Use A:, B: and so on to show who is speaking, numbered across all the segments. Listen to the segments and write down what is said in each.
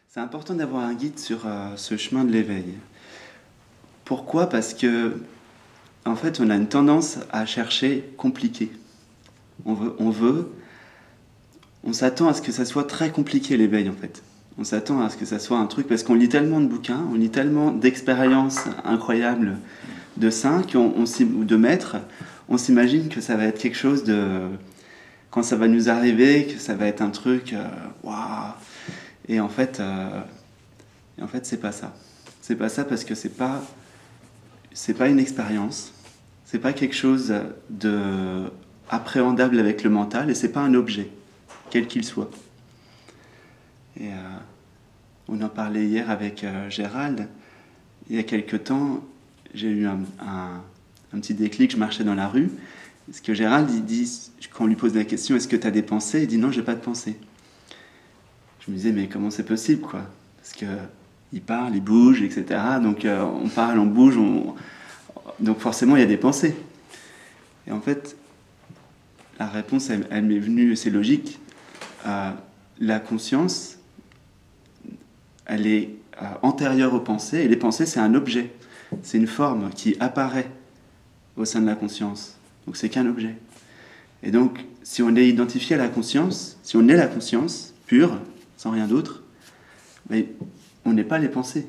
A: C'est important d'avoir un guide sur ce chemin de l'éveil. Pourquoi? Parce que, en fait, on a une tendance à chercher compliqué. On s'attend à ce que ça soit très compliqué l'éveil, en fait. On s'attend à ce que ça soit un truc, parce qu'on lit tellement de bouquins, on lit tellement d'expériences incroyables de saints ou de maîtres, on s'imagine que ça va être quelque chose de... Quand ça va nous arriver, que ça va être un truc... Waouh. Et en fait, c'est pas ça. C'est pas ça parce que c'est pas une expérience. C'est pas quelque chose de appréhendable avec le mental et c'est pas un objet, quel qu'il soit. Et on en parlait hier avec Gérald. Il y a quelque temps, j'ai eu un petit déclic. Je marchais dans la rue. Parce que Gérald, il dit, quand on lui pose la question, est-ce que tu as des pensées? Il dit non, j'ai pas de pensées. Je me disais, mais comment c'est possible, quoi? Parce qu'il parle, il bouge, etc. Donc on parle, on bouge, donc forcément il y a des pensées. Et en fait, la réponse, elle m'est venue, c'est logique. La conscience, elle est antérieure aux pensées, et les pensées, c'est un objet. C'est une forme qui apparaît au sein de la conscience. Donc c'est qu'un objet. Et donc, si on est identifié à la conscience, si on est la conscience pure, sans rien d'autre, mais on n'est pas les pensées.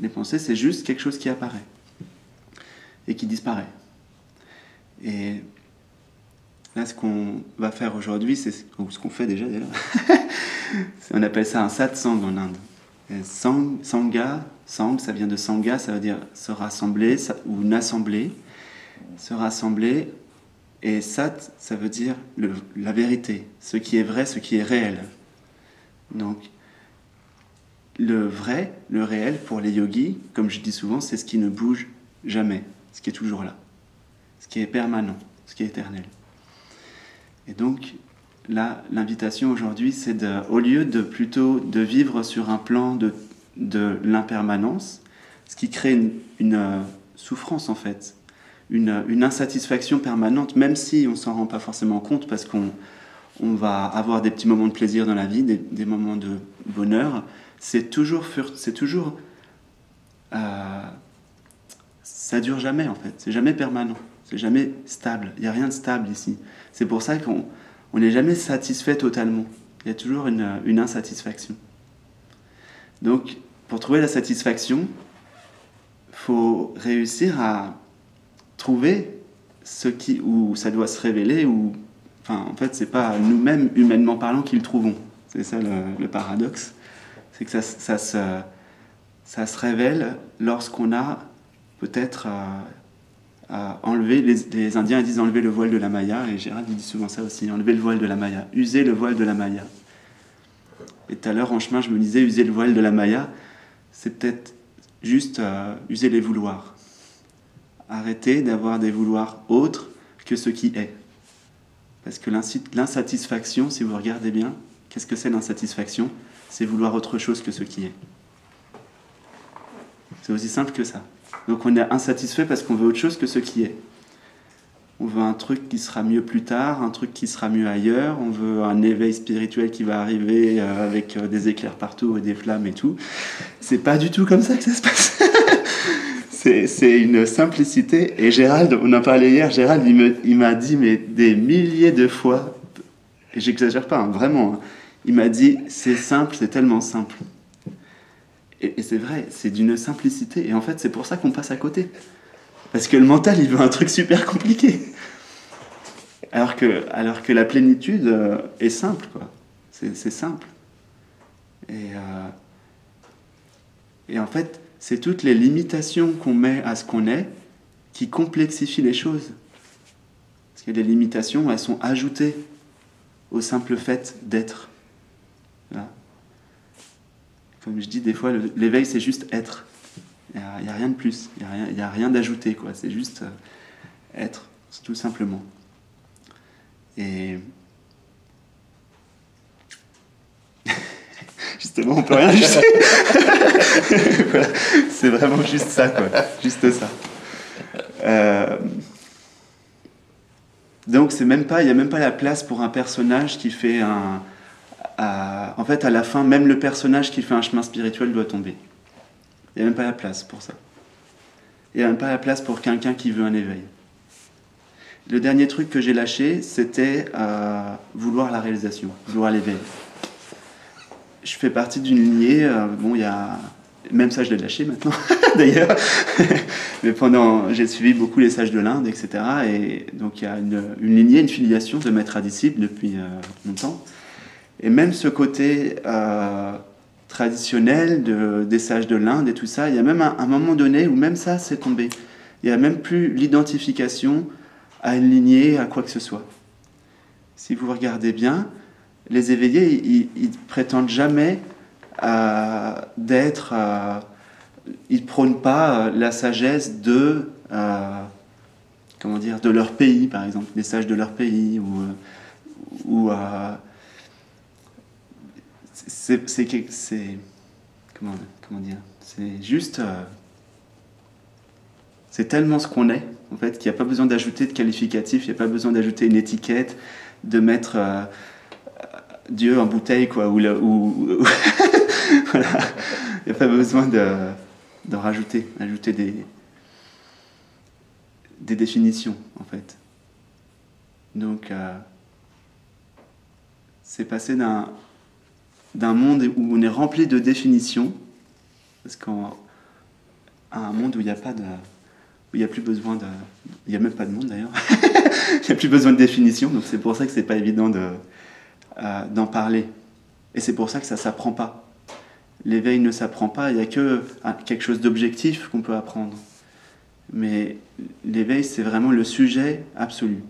A: Les pensées, c'est juste quelque chose qui apparaît et qui disparaît. Et là, ce qu'on va faire aujourd'hui, c'est ce qu'on fait déjà. On appelle ça un satsang en Inde. Et sangha, ça vient de sangha, ça veut dire se rassembler ou n'assembler. Se rassembler. Et sat, ça veut dire la vérité, ce qui est vrai, ce qui est réel. Donc, le vrai, le réel, pour les yogis, comme je dis souvent, c'est ce qui ne bouge jamais, ce qui est toujours là, ce qui est permanent, ce qui est éternel. Et donc, là, l'invitation aujourd'hui, c'est au lieu de plutôt de vivre sur un plan de l'impermanence, ce qui crée une souffrance en fait, une insatisfaction permanente, même si on ne s'en rend pas forcément compte, parce qu'on va avoir des petits moments de plaisir dans la vie, des moments de bonheur. Ça dure jamais en fait, c'est jamais permanent, c'est jamais stable, il n'y a rien de stable ici. C'est pour ça qu'on n'est jamais satisfait totalement, il y a toujours une insatisfaction. Donc, pour trouver la satisfaction, il faut réussir à trouver où ça doit se révéler, en fait, c'est pas nous-mêmes, humainement parlant, qui le trouvons. C'est ça le paradoxe. C'est que ça se révèle lorsqu'on a peut-être enlevé, les Indiens disent enlever le voile de la Maya, et Gérald dit souvent ça aussi, enlever le voile de la Maya, user le voile de la Maya. Et tout à l'heure, en chemin, je me disais, user le voile de la Maya, c'est peut-être juste user les vouloirs. Arrêter d'avoir des vouloirs autres que ce qui est. Parce que l'insatisfaction, si vous regardez bien, qu'est-ce que c'est l'insatisfaction? C'est vouloir autre chose que ce qui est. C'est aussi simple que ça. Donc on est insatisfait parce qu'on veut autre chose que ce qui est. On veut un truc qui sera mieux plus tard, un truc qui sera mieux ailleurs, on veut un éveil spirituel qui va arriver avec des éclairs partout et des flammes et tout. C'est pas du tout comme ça que ça se passe. C'est une simplicité. Et Gérald, on en parlait hier, Gérald, il m'a dit mais des milliers de fois, et j'exagère pas, hein, vraiment, hein, il m'a dit c'est simple, c'est tellement simple. Et c'est vrai, c'est d'une simplicité. Et en fait, c'est pour ça qu'on passe à côté. Parce que le mental, il veut un truc super compliqué. Alors que la plénitude est simple, quoi. C'est simple. Et en fait, c'est toutes les limitations qu'on met à ce qu'on est qui complexifient les choses. Parce que les limitations, elles sont ajoutées au simple fait d'être. Voilà. Comme je dis des fois, l'éveil, c'est juste être. Il n'y a rien de plus, il n'y a rien d'ajouté, quoi. C'est juste être, tout simplement. Et justement, on peut rien ajuster. Voilà. C'est vraiment juste ça, quoi. Juste ça. Donc il n'y a même pas la place pour un personnage qui fait en fait, à la fin, même le personnage qui fait un chemin spirituel doit tomber. Il n'y a même pas la place pour ça. Il n'y a même pas la place pour quelqu'un qui veut un éveil. Le dernier truc que j'ai lâché, c'était vouloir la réalisation, vouloir l'éveil. Je fais partie d'une lignée, bon, il y a... Même ça, je l'ai lâché maintenant, d'ailleurs. Mais j'ai suivi beaucoup les sages de l'Inde, etc. Et donc, il y a une lignée, une filiation de maître à disciple depuis longtemps. Et même ce côté traditionnel des sages de l'Inde et tout ça, il y a même un moment donné où même ça, c'est tombé. Il n'y a même plus l'identification à une lignée, à quoi que ce soit. Si vous regardez bien, les éveillés, ils prétendent jamais d'être... ils prônent pas la sagesse de leur pays, par exemple, les sages de leur pays, ou c'est comment dire, c'est juste c'est tellement ce qu'on est, en fait, qu'il n'y a pas besoin d'ajouter de qualificatif, il n'y a pas besoin d'ajouter une étiquette, de mettre Dieu en bouteille, quoi, voilà. Il n'y a pas besoin de rajouter des définitions, en fait. Donc, c'est passé d'un monde où on est rempli de définitions, parce qu'à un monde où il n'y a pas de... où il n'y a plus besoin de... Il n'y a même pas de monde, d'ailleurs. Il n'y a plus besoin de définition, donc c'est pour ça que c'est pas évident d'en parler. Et c'est pour ça que ça ne s'apprend pas. L'éveil ne s'apprend pas, il n'y a que quelque chose d'objectif qu'on peut apprendre. Mais l'éveil, c'est vraiment le sujet absolu.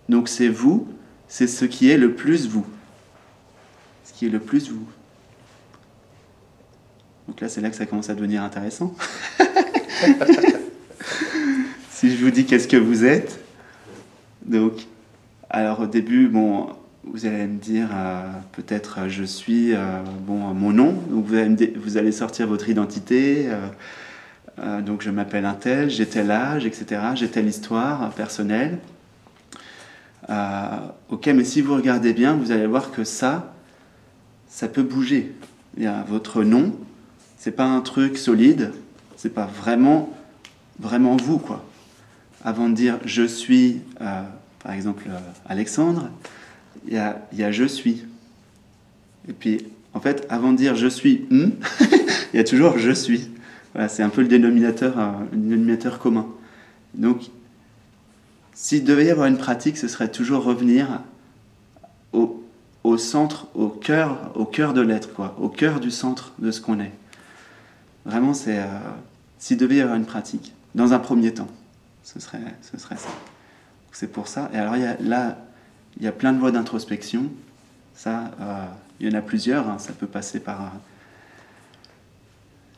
A: Donc c'est vous, c'est ce qui est le plus vous. Ce qui est le plus vous. Donc là, c'est là que ça commence à devenir intéressant. Si je vous dis qu'est-ce que vous êtes, donc, alors au début, bon, vous allez me dire peut-être je suis mon nom, donc vous allez sortir votre identité, donc je m'appelle un tel, j'ai tel âge, etc., j'ai telle histoire personnelle. Ok, mais si vous regardez bien, vous allez voir que ça peut bouger. Il y a votre nom, c'est pas un truc solide, c'est pas vraiment vous, quoi. Avant de dire je suis, par exemple, Alexandre, il y a je suis. Et puis, en fait, avant de dire je suis, il y a toujours je suis. Voilà, c'est un peu le dénominateur commun. Donc, s'il devait y avoir une pratique, ce serait toujours revenir au centre, au cœur de l'être, quoi, au cœur du centre de ce qu'on est. Vraiment, s'il devait y avoir une pratique, dans un premier temps, ce serait ça. C'est pour ça. Et alors, il y a plein de voies d'introspection. Ça, il y en a plusieurs. Hein. Ça peut passer par...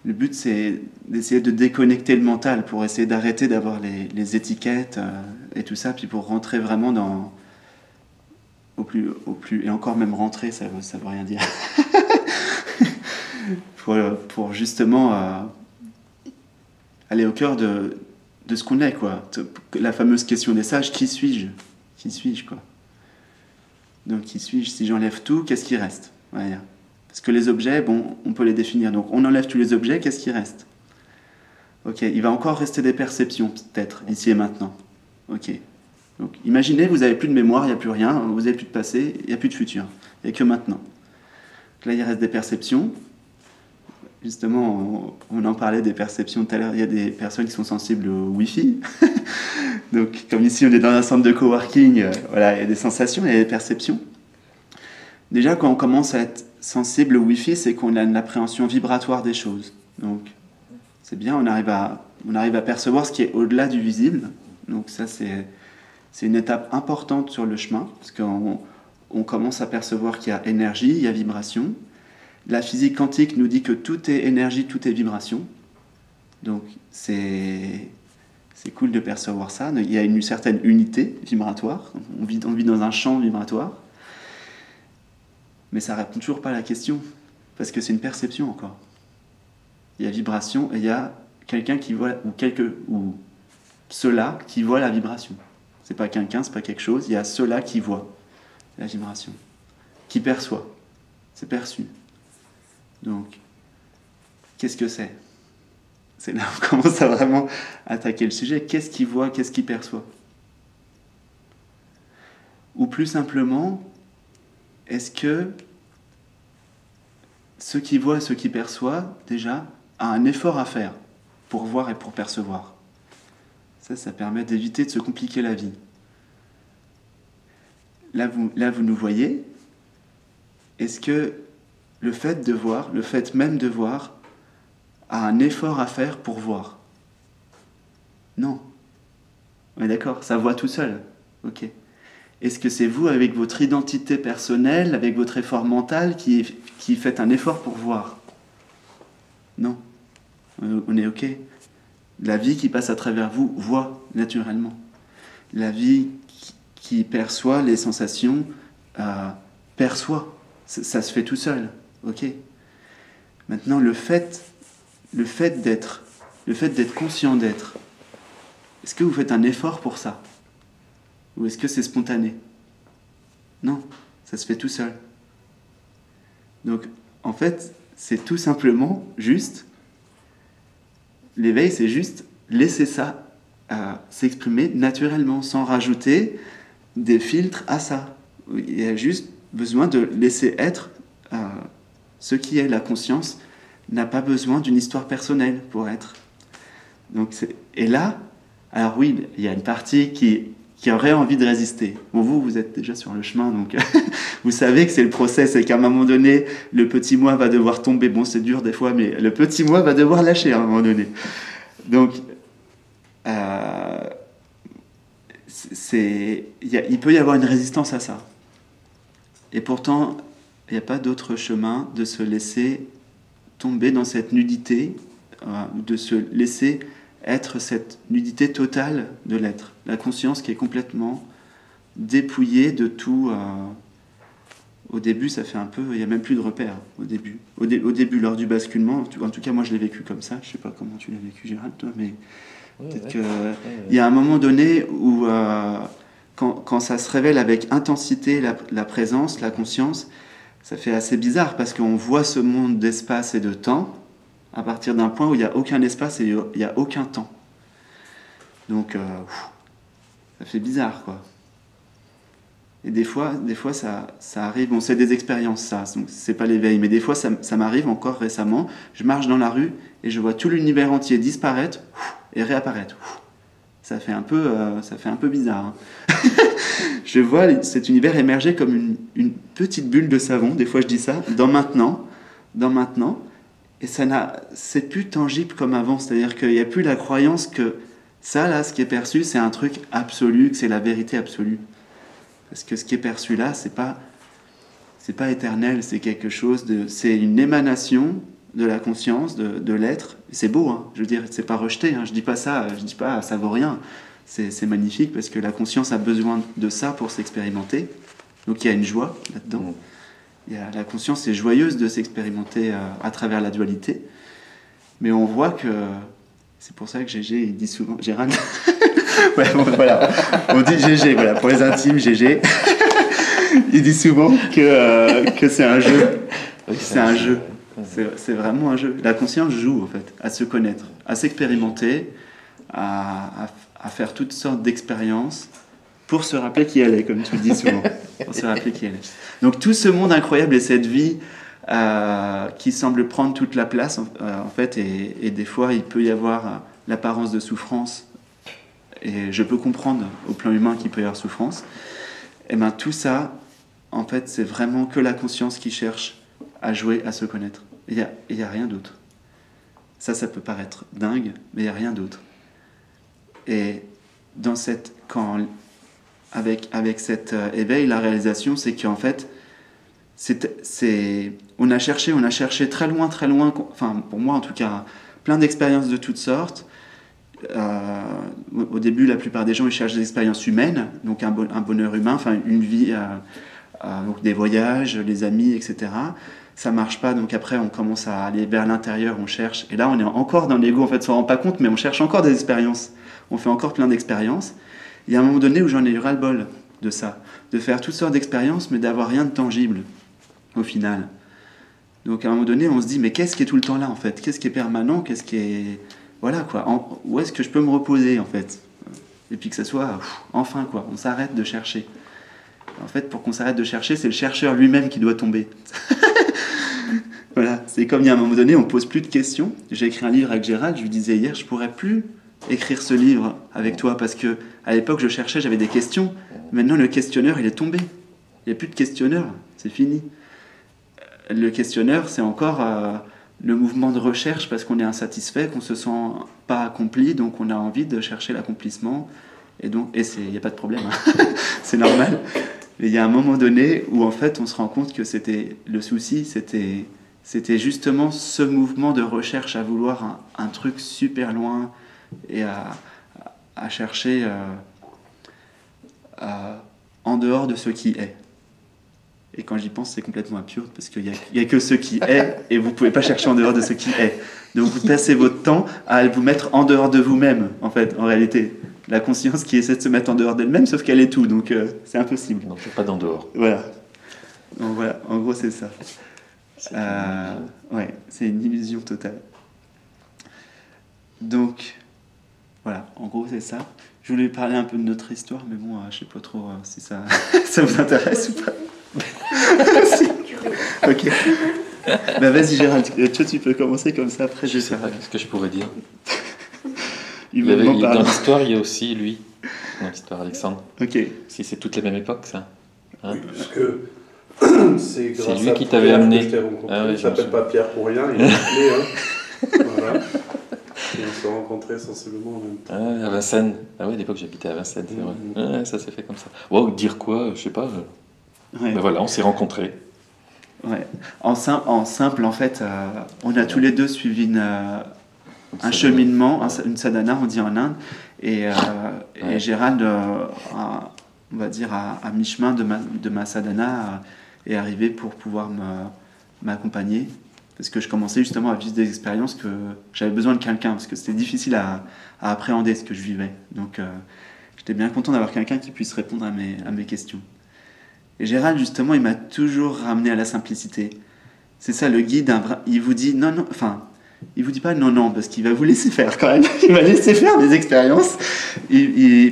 A: Le but, c'est d'essayer de déconnecter le mental pour essayer d'arrêter d'avoir les étiquettes et tout ça, puis pour rentrer vraiment au plus... Et encore même rentrer, ça veut rien dire. pour justement aller au cœur de ce qu'on est, quoi. La fameuse question des sages, qui suis-je ? Qui suis-je, quoi. Donc, qui suis-je ? Si j'enlève tout, qu'est-ce qui reste ? Voilà. Parce que les objets, bon, on peut les définir. Donc, on enlève tous les objets, qu'est-ce qui reste ? Ok, il va encore rester des perceptions, peut-être, ici et maintenant. Ok. Donc, imaginez, vous n'avez plus de mémoire, il n'y a plus rien, vous n'avez plus de passé, il n'y a plus de futur. Il n'y a que maintenant. Donc là, il reste des perceptions. Justement, on en parlait des perceptions tout à l'heure. Il y a des personnes qui sont sensibles au Wi-Fi. Donc, comme ici, on est dans un centre de coworking, voilà, il y a des sensations, il y a des perceptions. Déjà, quand on commence à être sensible au Wi-Fi, c'est qu'on a une appréhension vibratoire des choses. Donc, c'est bien, on arrive à percevoir ce qui est au-delà du visible. Donc, ça, c'est une étape importante sur le chemin, parce qu'on commence à percevoir qu'il y a énergie, il y a vibration. La physique quantique nous dit que tout est énergie, tout est vibration. Donc, c'est cool de percevoir ça. Il y a une certaine unité vibratoire. On vit dans un champ vibratoire. Mais ça ne répond toujours pas à la question. Parce que c'est une perception encore. Il y a vibration et il y a quelqu'un qui voit, ou ceux-là qui voient la vibration. C'est pas quelqu'un, c'est pas quelque chose. Il y a ceux-là qui voient la vibration, qui perçoit. c'est perçu. Donc, qu'est-ce que c'est? C'est là où on commence à vraiment attaquer le sujet. Qu'est-ce qu'il voit, qu'est-ce qu'il perçoit? Ou plus simplement, est-ce que ce qui voit et ce qui perçoit, déjà, a un effort à faire pour voir et pour percevoir? Ça permet d'éviter de se compliquer la vie. Là, vous nous voyez. Est-ce que le fait de voir, le fait même de voir, a un effort à faire pour voir? Non. On est d'accord, ça voit tout seul. Ok. Est-ce que c'est vous, avec votre identité personnelle, avec votre effort mental, qui faites un effort pour voir? Non. On est ok. La vie qui passe à travers vous voit naturellement. La vie qui perçoit les sensations perçoit. Ça se fait tout seul. Ok. Maintenant, le fait d'être conscient d'être, est-ce que vous faites un effort pour ça? Ou est-ce que c'est spontané? Non, ça se fait tout seul. Donc, en fait, c'est tout simplement juste, l'éveil, c'est juste laisser ça s'exprimer naturellement, sans rajouter des filtres à ça. Il y a juste besoin de laisser être ce qui est la conscience, n'a pas besoin d'une histoire personnelle pour être. Donc et là, alors oui, il y a une partie qui aurait envie de résister. Bon, vous êtes déjà sur le chemin, donc vous savez que c'est le process et qu'à un moment donné, le petit moi va devoir tomber. Bon, c'est dur des fois, mais le petit moi va devoir lâcher à un moment donné. Donc, il peut y avoir une résistance à ça. Et pourtant, il n'y a pas d'autre chemin de se laisser tomber dans cette nudité, de se laisser être cette nudité totale de l'être. La conscience qui est complètement dépouillée de tout. Au début, ça fait un peu... Il n'y a même plus de repères, au début. Au début, lors du basculement, en tout cas, moi, je l'ai vécu comme ça. Je ne sais pas comment tu l'as vécu, Gérald, toi, mais peut-être qu'il y a un moment donné où, quand ça se révèle avec intensité, la présence, la conscience, ça fait assez bizarre, parce qu'on voit ce monde d'espace et de temps à partir d'un point où il n'y a aucun espace et il n'y a aucun temps. Donc, ça fait bizarre, quoi. Et des fois ça arrive, bon, c'est des expériences, ça, donc c'est pas l'éveil, mais des fois, ça m'arrive encore récemment, je marche dans la rue et je vois tout l'univers entier disparaître et réapparaître. Ça fait un peu bizarre. Hein. Je vois cet univers émerger comme une petite bulle de savon, des fois je dis ça, dans maintenant, et c'est plus tangible comme avant, c'est-à-dire qu'il n'y a plus la croyance que ça, là, ce qui est perçu, c'est un truc absolu, que c'est la vérité absolue. Parce que ce qui est perçu là, c'est pas éternel, c'est quelque chose c'est une émanation de la conscience, de l'être. C'est beau, hein, je veux dire, c'est pas rejeté, hein, je dis pas ça vaut rien. C'est magnifique parce que la conscience a besoin de ça pour s'expérimenter. Donc il y a une joie là-dedans. La conscience est joyeuse de s'expérimenter à travers la dualité. Mais on voit que... C'est pour ça que Gégé, il dit souvent... Gérald. Ouais, bon, voilà. On dit Gégé, voilà, pour les intimes, Gégé. Il dit souvent que c'est un jeu. C'est un jeu. C'est vraiment un jeu. La conscience joue, en fait, à se connaître, à s'expérimenter, à faire toutes sortes d'expériences pour se rappeler qui elle est, comme tu le dis souvent. Pour se rappeler qui elle est. Donc tout ce monde incroyable et cette vie qui semble prendre toute la place, en fait, et des fois, il peut y avoir l'apparence de souffrance. Et je peux comprendre au plan humain qu'il peut y avoir souffrance. Et bien tout ça, en fait, c'est vraiment que la conscience qui cherche à jouer, à se connaître. Il y a rien d'autre. Ça peut paraître dingue, mais il n'y a rien d'autre. Et avec cet éveil, la réalisation, c'est qu'en fait, on a cherché très loin, enfin pour moi en tout cas, plein d'expériences de toutes sortes. Au début, la plupart des gens ils cherchent des expériences humaines, donc un bonheur humain, enfin une vie, donc des voyages, les amis, etc. Ça marche pas, donc après on commence à aller vers l'intérieur, on cherche, et là on est encore dans l'ego, en fait, on s'en rend pas compte, mais on cherche encore des expériences, on fait encore plein d'expériences. Il y a un moment donné où j'en ai eu ras-le-bol de ça, de faire toutes sortes d'expériences, mais d'avoir rien de tangible au final. Donc à un moment donné, on se dit, mais qu'est-ce qui est tout le temps là en fait? Qu'est-ce qui est permanent? Qu'est-ce qui est... Voilà quoi, où est-ce que je peux me reposer en fait? Et puis que ça soit, enfin quoi, on s'arrête de chercher. En fait, pour qu'on s'arrête de chercher, c'est le chercheur lui-même qui doit tomber. Voilà, c'est comme il y a un moment donné, on ne pose plus de questions. J'ai écrit un livre avec Gérald, je lui disais hier, je ne pourrais plus écrire ce livre avec toi parce que à l'époque, je cherchais, j'avais des questions. Maintenant, le questionneur, il est tombé. Il n'y a plus de questionneur, c'est fini. Le questionneur, c'est encore le mouvement de recherche parce qu'on est insatisfait, qu'on ne se sent pas accompli, donc on a envie de chercher l'accomplissement. Et il n'y a pas de problème, hein. C'est normal. Mais il y a un moment donné où en fait, on se rend compte que le souci, c'était justement ce mouvement de recherche à vouloir un truc super loin et à chercher en dehors de ce qui est. Et quand j'y pense, c'est complètement absurde parce qu'il n'y a que ce qui est et vous ne pouvez pas chercher en dehors de ce qui est. Donc vous passez votre temps à vous mettre en dehors de vous-même, en fait, en réalité. La conscience qui essaie de se mettre en dehors d'elle-même, sauf qu'elle est tout, donc c'est impossible.
B: Donc pas d'en dehors.
A: Voilà. Donc voilà, en gros c'est ça. Ouais, c'est une illusion totale. Donc, voilà, en gros c'est ça. Je voulais parler un peu de notre histoire, mais bon, je sais pas trop si ça, ça vous intéresse ou pas. Ok. Bah vas-y Gérald, tu peux commencer comme ça, après
B: Je sais pas, qu'est-ce que je pourrais dire.
A: Dans
B: dans l'histoire, il y a aussi lui, dans l'histoire Alexandre.
A: Ok.
B: Si c'est toutes les mêmes époques, ça. Hein,
C: oui, parce que c'est grâce
B: lui
C: à
B: qui t'avait
C: Pierre
B: amené.
C: que je t'ai rencontré.
B: Ah, oui,
C: Il s'appelle pas Pierre pour rien, il est appelé. Voilà. Et on s'est rencontrés sensiblement en même temps.
B: Ah, à Vincennes. Ah oui, à l'époque j'habitais à Vincennes, c'est vrai. Ça s'est fait comme ça. Wow, dire quoi, je sais pas.
A: Ouais.
B: Ben voilà, on s'est rencontrés.
A: Ouais. En simple, en fait, on a tous les deux suivi un cheminement, une sadhana, on dit en Inde, et Gérald, on va dire à mi-chemin de ma sadhana, est arrivé pour pouvoir m'accompagner, parce que je commençais justement à vivre des expériences que j'avais besoin de quelqu'un, parce que c'était difficile à appréhender ce que je vivais. Donc j'étais bien content d'avoir quelqu'un qui puisse répondre à mes questions. Et Gérald, justement, il m'a toujours ramené à la simplicité. C'est ça, le guide, il vous dit non, enfin, il vous dit pas non, parce qu'il va vous laisser faire quand même. Il va laisser faire des expériences,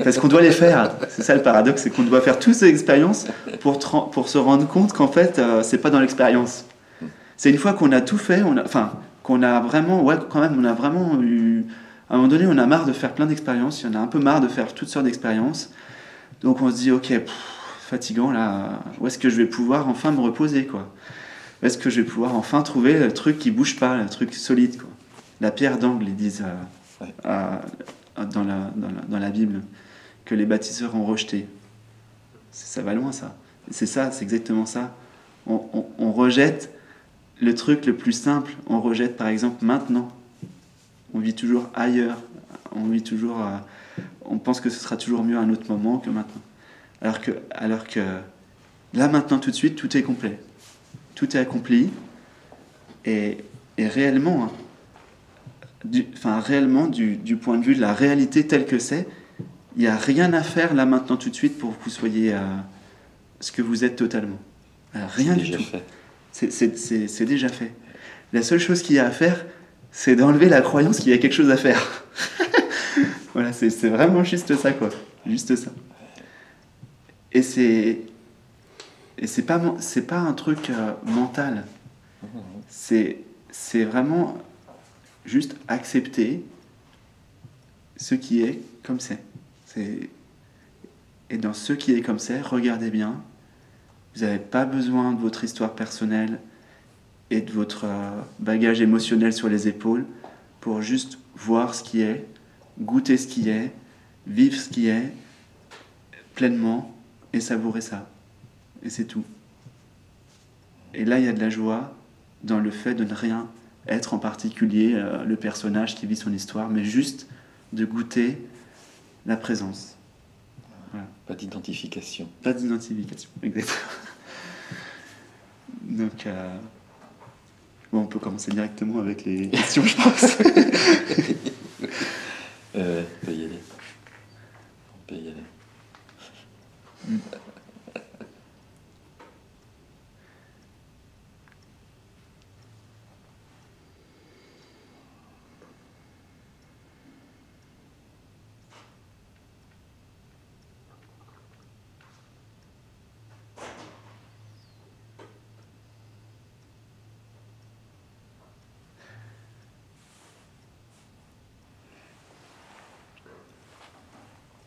A: parce qu'on doit les faire. C'est ça le paradoxe, c'est qu'on doit faire toutes ces expériences pour se rendre compte qu'en fait, c'est pas dans l'expérience. C'est une fois qu'on a tout fait, qu'on a vraiment, ouais, quand même, on a vraiment eu. À un moment donné, on a marre de faire plein d'expériences, il y en a un peu marre de faire toutes sortes d'expériences. Donc on se dit, ok, fatigant là, où est-ce que je vais pouvoir enfin me reposer, quoi? Où est-ce que je vais pouvoir enfin trouver le truc qui bouge pas, le truc solide, quoi? La pierre d'angle, ils disent dans la Bible, que les bâtisseurs ont rejeté. Ça va loin, ça. C'est ça, c'est exactement ça. On rejette le truc le plus simple, on rejette par exemple maintenant. On vit toujours ailleurs, on vit toujours, on pense que ce sera toujours mieux à un autre moment que maintenant. Alors que là maintenant tout de suite tout est complet, tout est accompli et réellement, réellement du point de vue de la réalité telle que c'est, il n'y a rien à faire là maintenant tout de suite pour que vous soyez ce que vous êtes totalement. Rien du tout. C'est déjà fait. La seule chose qu'il y a à faire, c'est d'enlever la croyance qu'il y a quelque chose à faire. Voilà, c'est vraiment juste ça, quoi. Juste ça. Et c'est pas un truc mental. C'est vraiment juste accepter ce qui est comme c'est. Et dans ce qui est comme c'est, regardez bien. Vous n'avez pas besoin de votre histoire personnelle et de votre bagage émotionnel sur les épaules pour juste voir ce qui est, goûter ce qui est, vivre ce qui est pleinement et savourer ça. Et c'est tout. Et là, il y a de la joie dans le fait de ne rien être en particulier le personnage qui vit son histoire, mais juste de goûter la présence. Voilà.
B: Pas d'identification.
A: Pas d'identification, exactement. Donc, bon, on peut commencer directement avec les questions, je pense.
B: On peut y aller. On peut y aller.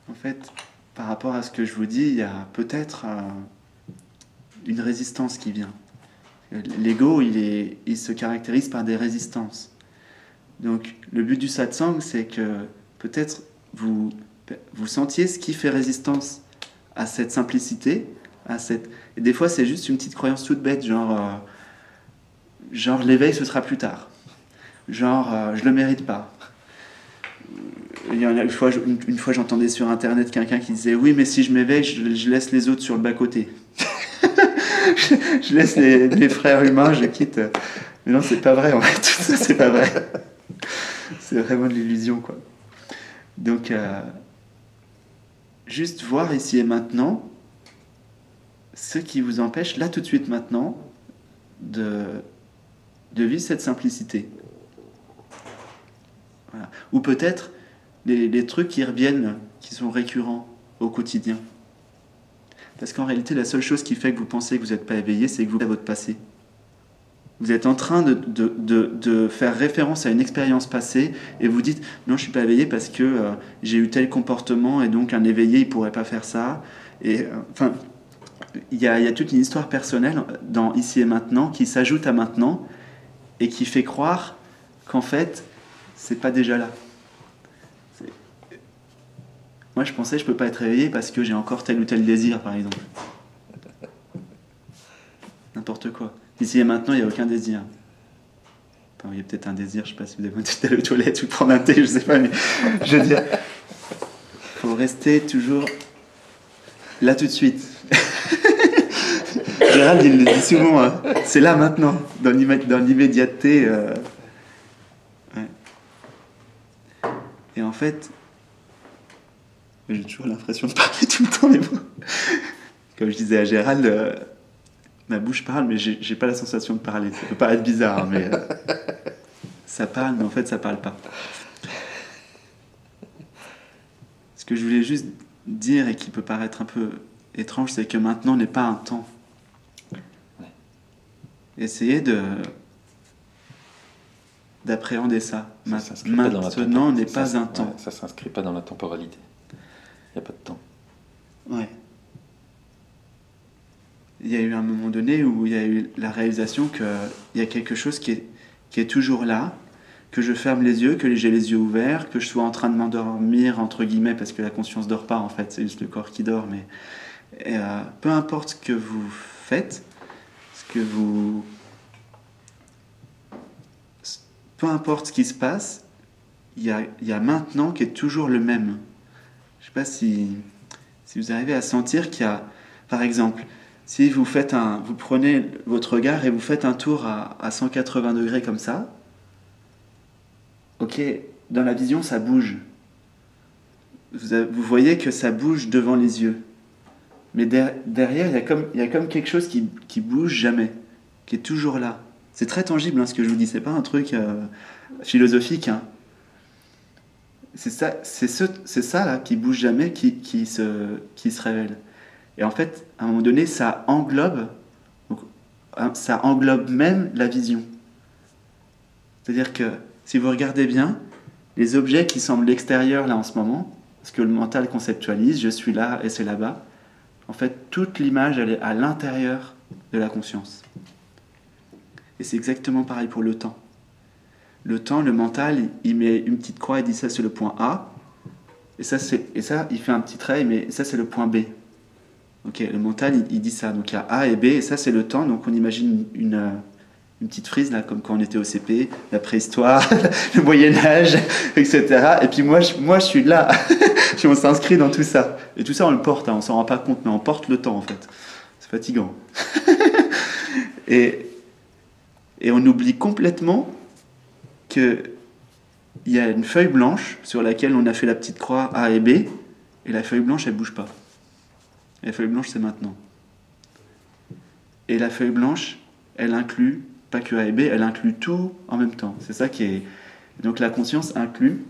A: en fait, par rapport à ce que je vous dis, il y a peut-être une résistance qui vient. L'ego, il se caractérise par des résistances. Donc, le but du satsang, c'est que peut-être vous sentiez ce qui fait résistance à cette simplicité, Et des fois, c'est juste une petite croyance toute bête, genre l'éveil, ce sera plus tard. Genre, je le mérite pas. Il y en a une fois, j'entendais sur Internet quelqu'un qui disait « Oui, mais si je m'éveille, je laisse les autres sur le bas-côté. je laisse les frères humains, je quitte. » Mais non, c'est pas vrai, en fait. Tout ça, c'est pas vrai. C'est vraiment de l'illusion, quoi. Donc, juste voir ici et maintenant ce qui vous empêche, là, tout de suite, maintenant, de vivre cette simplicité. Voilà. Ou peut-être les trucs qui reviennent, qui sont récurrents au quotidien. Parce qu'en réalité, la seule chose qui fait que vous pensez que vous n'êtes pas éveillé, c'est que vous avez votre passé. Vous êtes en train de faire référence à une expérience passée et vous dites « Non, je ne suis pas éveillé parce que j'ai eu tel comportement et donc un éveillé, il ne pourrait pas faire ça. » Et enfin, il y a toute une histoire personnelle dans Ici et Maintenant qui s'ajoute à maintenant et qui fait croire qu'en fait, c'est pas déjà là. Moi, je pensais que je peux pas être réveillé parce que j'ai encore tel ou tel désir, par exemple. N'importe quoi. Ici et maintenant, il n'y a aucun désir. Enfin, il y a peut-être un désir, je ne sais pas si vous avez envie d'aller aux toilettes ou prendre un thé, je ne sais pas, mais je veux dire, il faut rester toujours là tout de suite. Gérald, il le dit souvent, hein. C'est là maintenant, dans l'immédiateté. Ouais. Et en fait, j'ai toujours l'impression de parler tout le temps, mais bon. Comme je disais à Gérald, ma bouche parle, mais j'ai pas la sensation de parler. Ça peut paraître bizarre, hein, mais ça parle, mais en fait, ça parle pas. Ce que je voulais juste dire et qui peut paraître un peu étrange, c'est que maintenant n'est pas un temps. Essayez d'appréhender ça. Maintenant n'est pas un temps.
B: Ça ne s'inscrit pas dans la temporalité. Il n'y a pas de temps.
A: Ouais. Il y a eu un moment donné où il y a eu la réalisation qu'il y a quelque chose qui est toujours là, que je ferme les yeux, que j'ai les yeux ouverts, que je sois en train de m'endormir, entre guillemets, parce que la conscience ne dort pas, en fait, c'est juste le corps qui dort, mais peu importe ce que vous faites, peu importe ce qui se passe, il y a maintenant qui est toujours le même. Je ne sais pas si vous arrivez à sentir qu'il y a, par exemple, si vous prenez votre regard et vous faites un tour à 180 degrés comme ça, ok, dans la vision ça bouge. Vous voyez que ça bouge devant les yeux. Mais derrière, il y a comme quelque chose qui bouge jamais, qui est toujours là. C'est très tangible, hein, ce que je vous dis, c'est pas un truc philosophique. Hein. C'est ça là, qui bouge jamais, qui se révèle. Et en fait, à un moment donné, ça englobe même la vision. C'est-à-dire que si vous regardez bien, les objets qui semblent l'extérieur là en ce moment, ce que le mental conceptualise, je suis là et c'est là-bas, en fait, toute l'image, elle est à l'intérieur de la conscience. Et c'est exactement pareil pour le temps. Le temps, le mental, il met une petite croix et dit ça c'est le point A, et ça il fait un petit trait, mais ça c'est le point B. Ok, le mental, il dit ça. Donc il y a A et B, et ça c'est le temps. Donc on imagine une petite frise, là, comme quand on était au CP, la préhistoire, le Moyen-Âge, etc. Et puis moi je suis là. Puis on s'inscrit dans tout ça. Et tout ça, on le porte, hein, on s'en rend pas compte, mais on porte le temps, en fait. C'est fatigant. et on oublie complètement qu'il y a une feuille blanche sur laquelle on a fait la petite croix A et B, et la feuille blanche, elle bouge pas. Et la feuille blanche, c'est maintenant. Et la feuille blanche, elle inclut, pas que A et B, elle inclut tout en même temps. C'est ça qui est... Donc la conscience inclut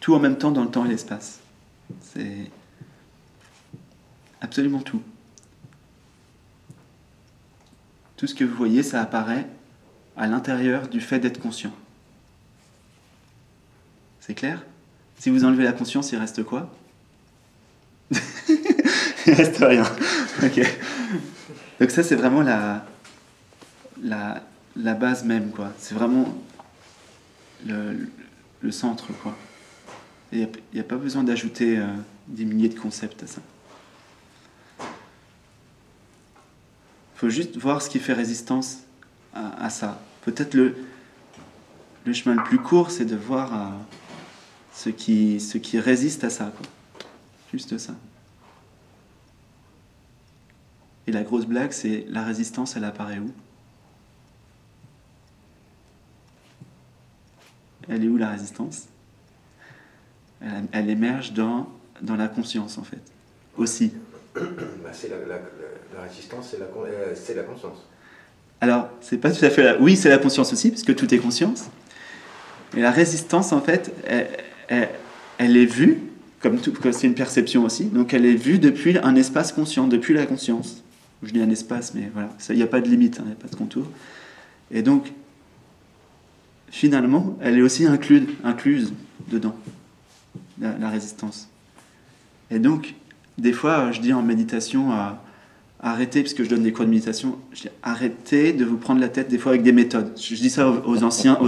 A: tout en même temps dans le temps et l'espace. C'est absolument tout. Tout ce que vous voyez, ça apparaît à l'intérieur du fait d'être conscient. C'est clair ? Si vous enlevez la conscience, il reste quoi ? Il reste rien. Ok. Donc ça, c'est vraiment la base même, quoi. C'est vraiment le centre, quoi. Il n'y a pas besoin d'ajouter des milliers de concepts à ça. Il faut juste voir ce qui fait résistance à ça. Peut-être le chemin le plus court, c'est de voir ce qui résiste à ça, quoi. Juste ça. Et la grosse blague, c'est la résistance, elle apparaît où? Elle est où, la résistance? Elle émerge dans la conscience, en fait. Aussi.
D: C'est la résistance, c'est la conscience.
A: Alors, c'est pas tout à fait oui, c'est la conscience aussi, parce que tout est conscience. Mais la résistance, en fait, elle est vue, comme c'est une perception aussi, donc elle est vue depuis un espace conscient, depuis la conscience. Je dis un espace, mais voilà, il n'y a pas de limite, il n'y a pas de contour. Et donc, finalement, elle est aussi incluse dedans, la résistance. Et donc, des fois, je dis en méditation, arrêtez, parce que je donne des cours de méditation, je dis arrêtez de vous prendre la tête des fois avec des méthodes. Je dis ça aux anciens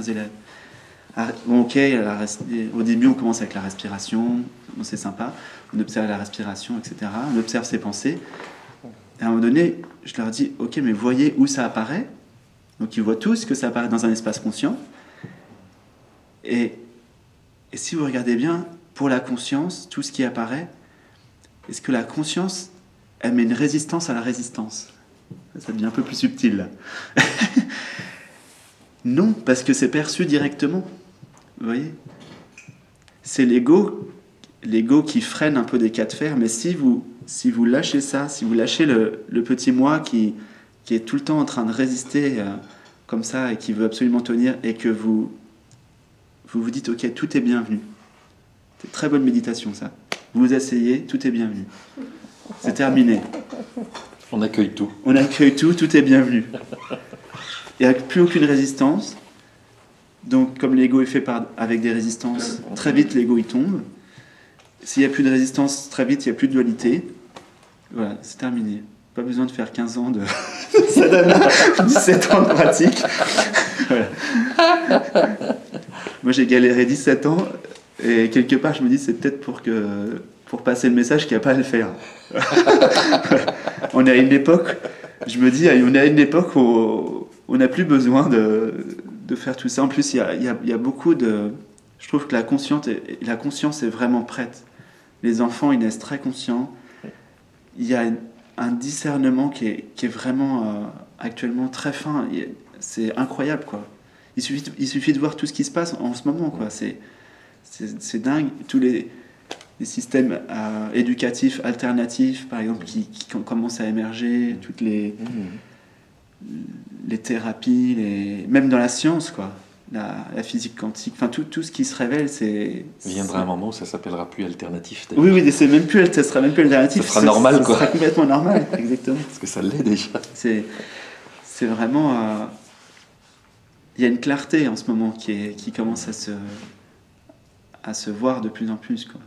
A: élèves. Bon, ok, au début on commence avec la respiration, bon, c'est sympa, on observe la respiration, etc. On observe ses pensées. Et à un moment donné, je leur dis, ok, mais voyez où ça apparaît. Donc ils voient tous que ça apparaît dans un espace conscient. Et si vous regardez bien, pour la conscience, tout ce qui apparaît, est-ce que la conscience, elle met une résistance à la résistance? Ça devient un peu plus subtil, là. Non, parce que c'est perçu directement. Vous voyez? C'est l'ego qui freine un peu des cas de fer, mais si vous lâchez ça, si vous lâchez le petit moi qui est tout le temps en train de résister comme ça et qui veut absolument tenir, et que vous dites, ok, tout est bienvenu. C'est une très bonne méditation, ça. Vous vous asseyez, tout est bienvenu. C'est terminé.
B: On accueille tout.
A: On accueille tout, tout est bienvenu. Il n'y a plus aucune résistance. Donc, comme l'ego est fait avec des résistances, très vite l'ego il tombe. S'il n'y a plus de résistance, très vite il n'y a plus de dualité. Voilà, c'est terminé. Pas besoin de faire 15 ans de... Ça donne 17 ans de pratique. Voilà. Moi j'ai galéré 17 ans et quelque part je me dis c'est peut-être pour passer le message qu'il n'y a pas à le faire. On est à une époque, je me dis, on est à une époque où on n'a plus besoin de faire tout ça. En plus, il y a beaucoup de... Je trouve que la conscience est vraiment prête. Les enfants, ils naissent très conscients. Il y a un discernement qui est vraiment actuellement très fin. C'est incroyable, quoi. Il suffit de voir tout ce qui se passe en ce moment, quoi. C'est dingue. Tous les systèmes éducatifs alternatifs, par exemple, qui commencent à émerger, toutes les thérapies, même dans la science, quoi. La physique quantique, enfin tout ce qui se révèle, c'est...
B: Il viendra un moment où ça s'appellera plus alternatif.
A: Oui, ça sera même plus alternatif.
B: Ça sera normal, quoi.
A: Ça sera complètement normal, exactement.
B: Parce que ça l'est déjà.
A: C'est vraiment... Il y a une clarté en ce moment qui commence à se voir de plus en plus, quoi.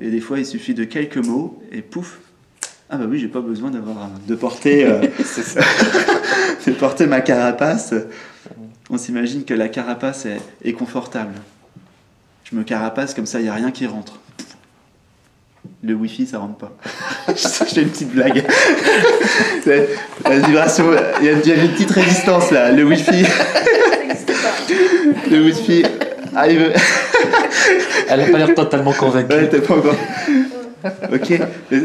A: Et des fois, il suffit de quelques mots et pouf. Ah bah oui, j'ai pas besoin de porter de porter ma carapace. On s'imagine que la carapace est confortable. Je me carapace comme ça, il n'y a rien qui rentre. Le wifi, ça rentre pas. J'ai une petite blague. La vibration, il y a une petite résistance là. Le wifi. Le wifi arrive.
B: Elle n'a pas l'air totalement convaincue.
A: Ouais, t'es pas encore. Ok,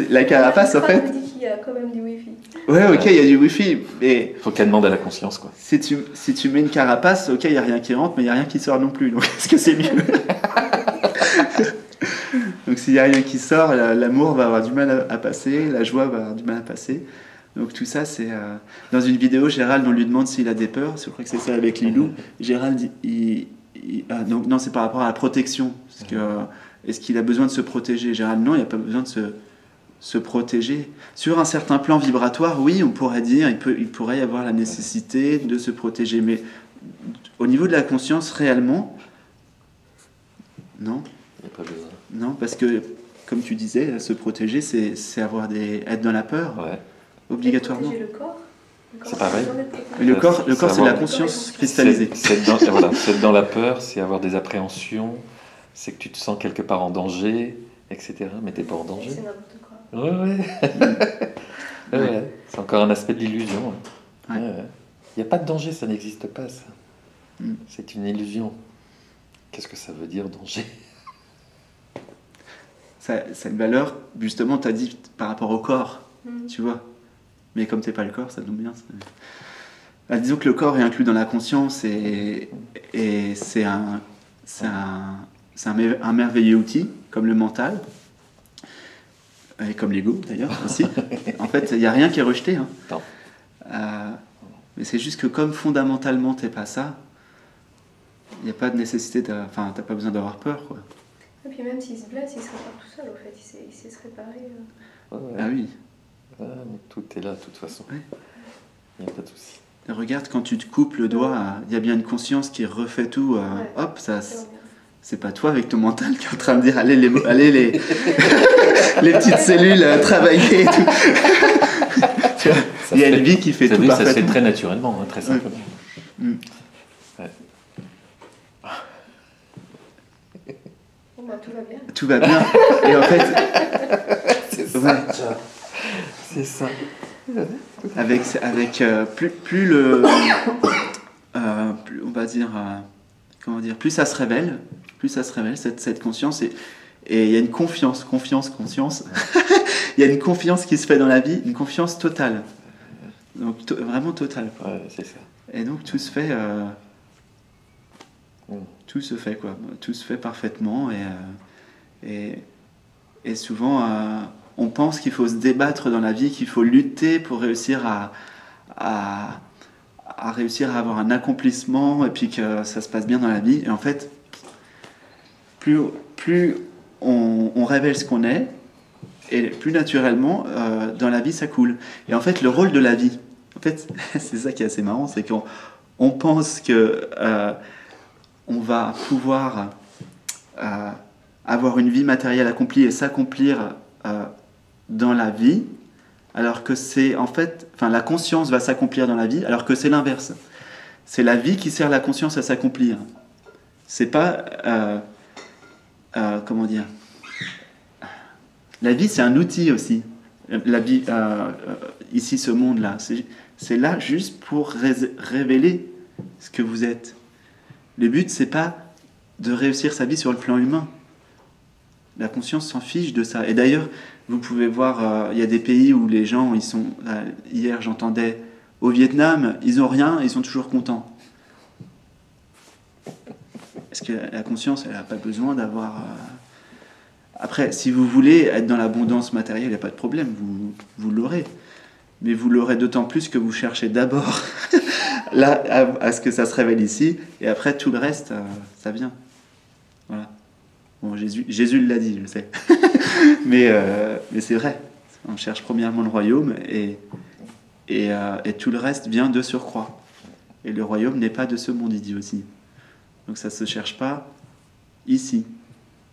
A: la carapace en fait.
E: Il y a quand même du wifi.
A: Ouais, ok, il y a du wifi, mais.
B: Faut qu'elle demande à la conscience, quoi.
A: Si tu mets une carapace, ok, il n'y a rien qui rentre, mais il n'y a rien qui sort non plus. Donc est-ce que c'est mieux? Donc s'il n'y a rien qui sort, l'amour va avoir du mal à passer, la joie va avoir du mal à passer. Donc tout ça, c'est... Dans une vidéo, Gérald, on lui demande s'il a des peurs. Je crois que c'est ça avec Lilou. Gérald, donc, non, c'est par rapport à la protection. Parce que, est-ce qu'il a besoin de se protéger? Gérald, non, il n'a pas besoin de se protéger. Sur un certain plan vibratoire, oui, on pourrait dire, il pourrait y avoir la nécessité de se protéger. Mais au niveau de la conscience, réellement, non.
B: Il n'y a pas besoin.
A: Non, parce que comme tu disais, se protéger, c'est être dans la peur,
B: Ouais.
A: obligatoirement.
E: Protéger le corps.
B: C'est pareil.
A: Mais le corps, c'est
B: Savoir-
A: la conscience cristallisée.
B: C'est être dans la peur, c'est avoir des appréhensions, c'est que tu te sens quelque part en danger, etc. Mais t'es pas en danger.
E: C'est n'importe quoi.
B: Ouais. Ouais. C'est encore un aspect de l'illusion.
A: Ouais.
B: Il n'y a pas de danger, ça n'existe pas, ça.
A: Mm.
B: C'est une illusion. Qu'est-ce que ça veut dire, danger?
A: Ça a une valeur, justement, tu as dit par rapport au corps, tu vois. Mais comme t'es pas le corps, ça tombe bien. Bah, disons que le corps est inclus dans la conscience et c'est un merveilleux outil, comme le mental, et comme l'ego d'ailleurs aussi. En fait, il n'y a rien qui est rejeté. Hein.
B: Non.
A: Mais c'est juste que comme fondamentalement t'es pas ça, il n'y a pas de nécessité, enfin t'as pas besoin d'avoir peur, quoi.
E: Et puis même s'il se blesse, il se répare tout seul, au fait, il sait se réparer.
B: Ouais.
A: Ah oui.
B: Mais tout est là, de toute façon.
A: Ouais.
B: Il n'y a pas de souci.
A: Regarde, quand tu te coupes le doigt, il y a bien une conscience qui refait tout. Hop, ça,
E: C'est
A: c'est pas toi avec ton mental qui est en train de dire allez les les petites cellules travailler et tout. Tu vois, il y a une vie qui fait tout
B: Ça se fait
A: parfaitement.
B: très naturellement, hein, très simplement.
A: Mm.
B: Ouais.
E: Bon, bah, tout va bien.
A: Tout va bien. Et en fait, ouais,
B: C'est ça.
A: avec plus le plus, on va dire comment dire, plus ça se révèle cette conscience et il y a une conscience. Il y a une confiance qui se fait dans la vie, une confiance totale. Donc vraiment totale. Quoi.
B: Ouais, c'est ça.
A: Et donc tout se fait tout se fait quoi. Tout se fait parfaitement et souvent on pense qu'il faut se débattre dans la vie, qu'il faut lutter pour réussir à réussir à avoir un accomplissement et puis que ça se passe bien dans la vie. Et en fait, plus on révèle ce qu'on est, et plus naturellement, dans la vie, ça coule. Et en fait, le rôle de la vie, en fait, c'est ça qui est assez marrant, c'est qu'on pense que on va pouvoir avoir une vie matérielle accomplie et s'accomplir dans la vie, alors que c'est en fait, enfin la conscience va s'accomplir dans la vie, alors que c'est l'inverse. C'est la vie qui sert la conscience à s'accomplir. C'est pas comment dire. La vie, c'est un outil aussi. La vie, ici, ce monde-là, c'est là juste pour révéler ce que vous êtes. Le but, c'est pas de réussir sa vie sur le plan humain. La conscience s'en fiche de ça. Et d'ailleurs, vous pouvez voir, il y a des pays où les gens, ils sont. Hier, j'entendais au Vietnam, ils ont rien, ils sont toujours contents. Parce que la conscience, elle n'a pas besoin d'avoir. Après, si vous voulez être dans l'abondance matérielle, il n'y a pas de problème, vous l'aurez. Mais vous l'aurez d'autant plus que vous cherchez d'abord là, à ce que ça se révèle ici, et après tout le reste, ça vient. Voilà. Bon, Jésus l'a dit, je sais. mais c'est vrai. On cherche premièrement le royaume, et tout le reste vient de surcroît. Et le royaume n'est pas de ce monde, il dit aussi. Donc ça ne se cherche pas ici.